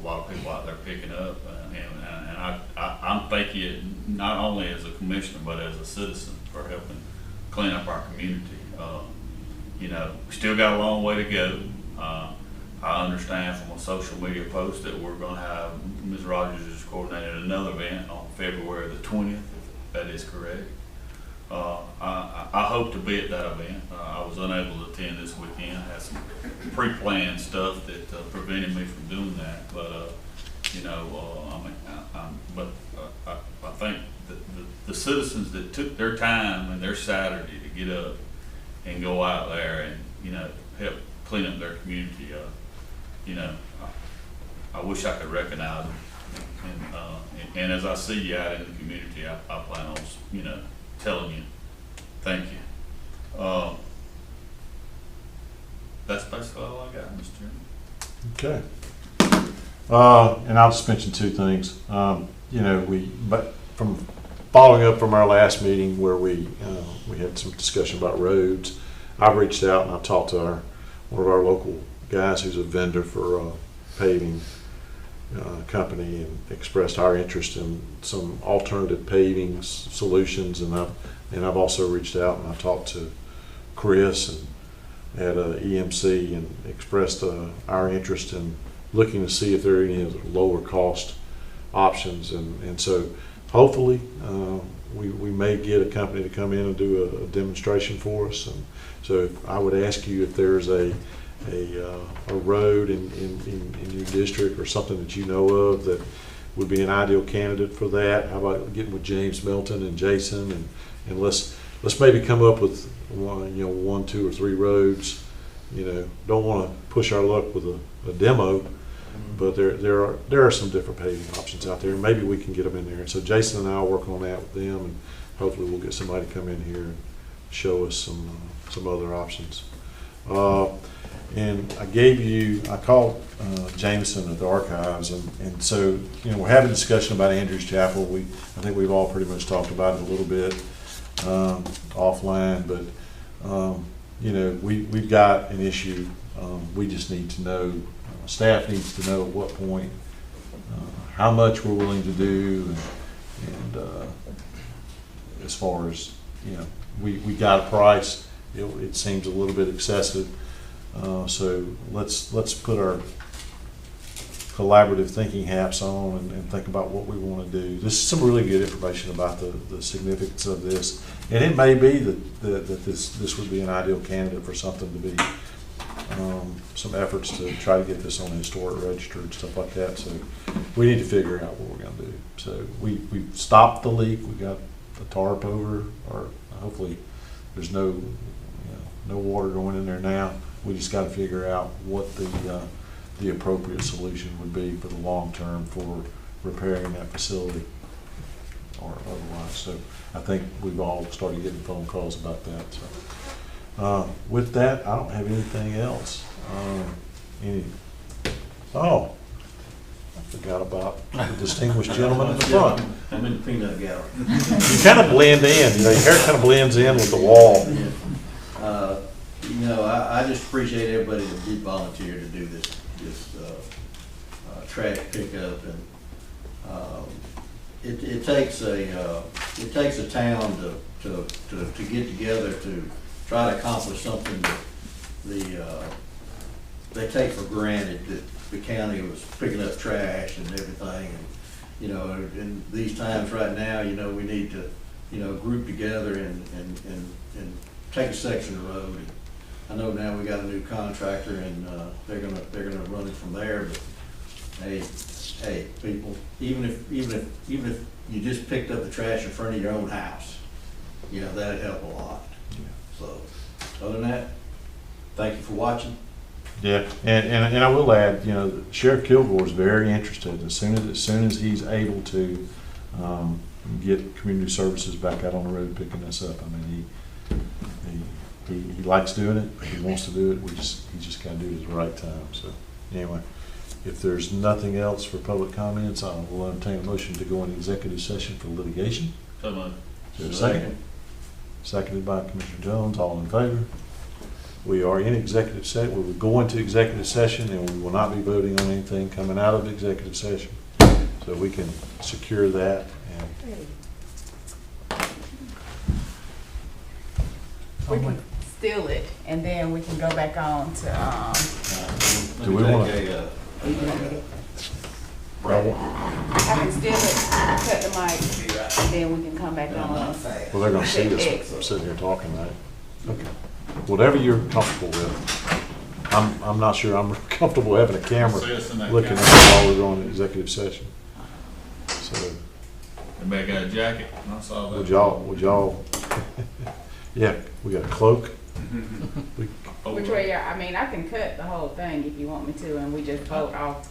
lot of people out there picking up, and I'm thanking you not only as a commissioner but as a citizen for helping clean up our community. We still got a long way to go. I understand from a social media post that we're going to have Ms. Rogers has coordinated another event on February the 20th, if that is correct. I hope to be at that event. I was unable to attend this weekend. I had some pre-planned stuff that prevented me from doing that. But I think the citizens that took their time and their Saturday to get up and go out there and help clean up their community. I wish I could recognize them. And as I see you out in the community, I plan on telling you, thank you. That's basically all I got, Mr. Chairman. Okay. And I'll just mention two things. But from following up from our last meeting where we had some discussion about roads, I've reached out and I've talked to one of our local guys who's a vendor for a paving company and expressed our interest in some alternative paving solutions, and I've also reached out and I talked to Chris at EMC and expressed our interest in looking to see if there are any of the lower cost options, and so hopefully we may get a company to come in and do a demonstration for us. And so I would ask you if there's a road in your district or something that you know of that would be an ideal candidate for that. How about getting with James Milton and Jason and let's maybe come up with one, 2, or 3 roads. Don't want to push our luck with a demo, but there are some different paving options out there. Maybe we can get them in there. And so Jason and I will work on that with them, and hopefully we'll get somebody to come in here and show us some other options. And I called Jameson at the archives, and so, you know, we're having a discussion about Andrews Chapel. I think we've all pretty much talked about it a little bit offline, but, you know, we've got an issue. We just need to know, staff needs to know at what point, how much we're willing to do, and as far as, you know, we got a price. It seems a little bit excessive. So let's put our collaborative thinking hats on and think about what we want to do. This is some really good information about the significance of this, and it may be that this would be an ideal candidate for something to be some efforts to try to get this on the historic register and stuff like that. So we need to figure out what we're going to do. So we stopped the leak. We got the tarp over, or hopefully there's no water going in there now. We just got to figure out what the appropriate solution would be for the long term for repairing that facility or otherwise. So I think we've all started getting phone calls about that. So with that, I don't have anything else. I forgot about the distinguished gentleman in the front. I'm in the peanut gallery. You kind of blend in. You know, your hair kind of blends in with the wall. You know, I just appreciate everybody that did volunteer to do this trash pickup, and it takes a town to get together to try to accomplish something that they take for granted, that the county was picking up trash and everything, and you know, in these times right now, you know, we need to, you know, group together and take a section of road. And I know now we got a new contractor, and they're gonna run it from there. But hey, people, even if you just picked up the trash in front of your own house, you know, that'd help a lot. Yeah. So, other than that, thank you for watching. Yeah, and I will add, you know, Sheriff Kilgore is very interested. As soon as he's able to get community services back out on the road picking this up. I mean, he likes doing it. He wants to do it. He just got to do it at the right time. So anyway, if there's nothing else for public comments, I will entertain a motion to go into executive session for litigation. So much. Is there a second? Seconded by Commissioner Jones. All in favor? We are in executive session. We will go into executive session, and we will not be voting on anything coming out of executive session. So we can secure that. We can steal it, and then we can go back on to, Do we want to? I can steal it, cut the mic, and then we can come back on. Well, they're going to see us sitting here talking, right? Okay. Whatever you're comfortable with. I'm not sure I'm comfortable having a camera looking at us while we're going to executive session. So. Everybody got a jacket? I saw that. Would y'all? Yeah, we got a cloak. Which way, I mean, I can cut the whole thing if you want me to, and we just vote off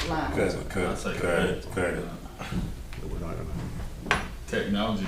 lines. Cut it. We're not gonna. Technology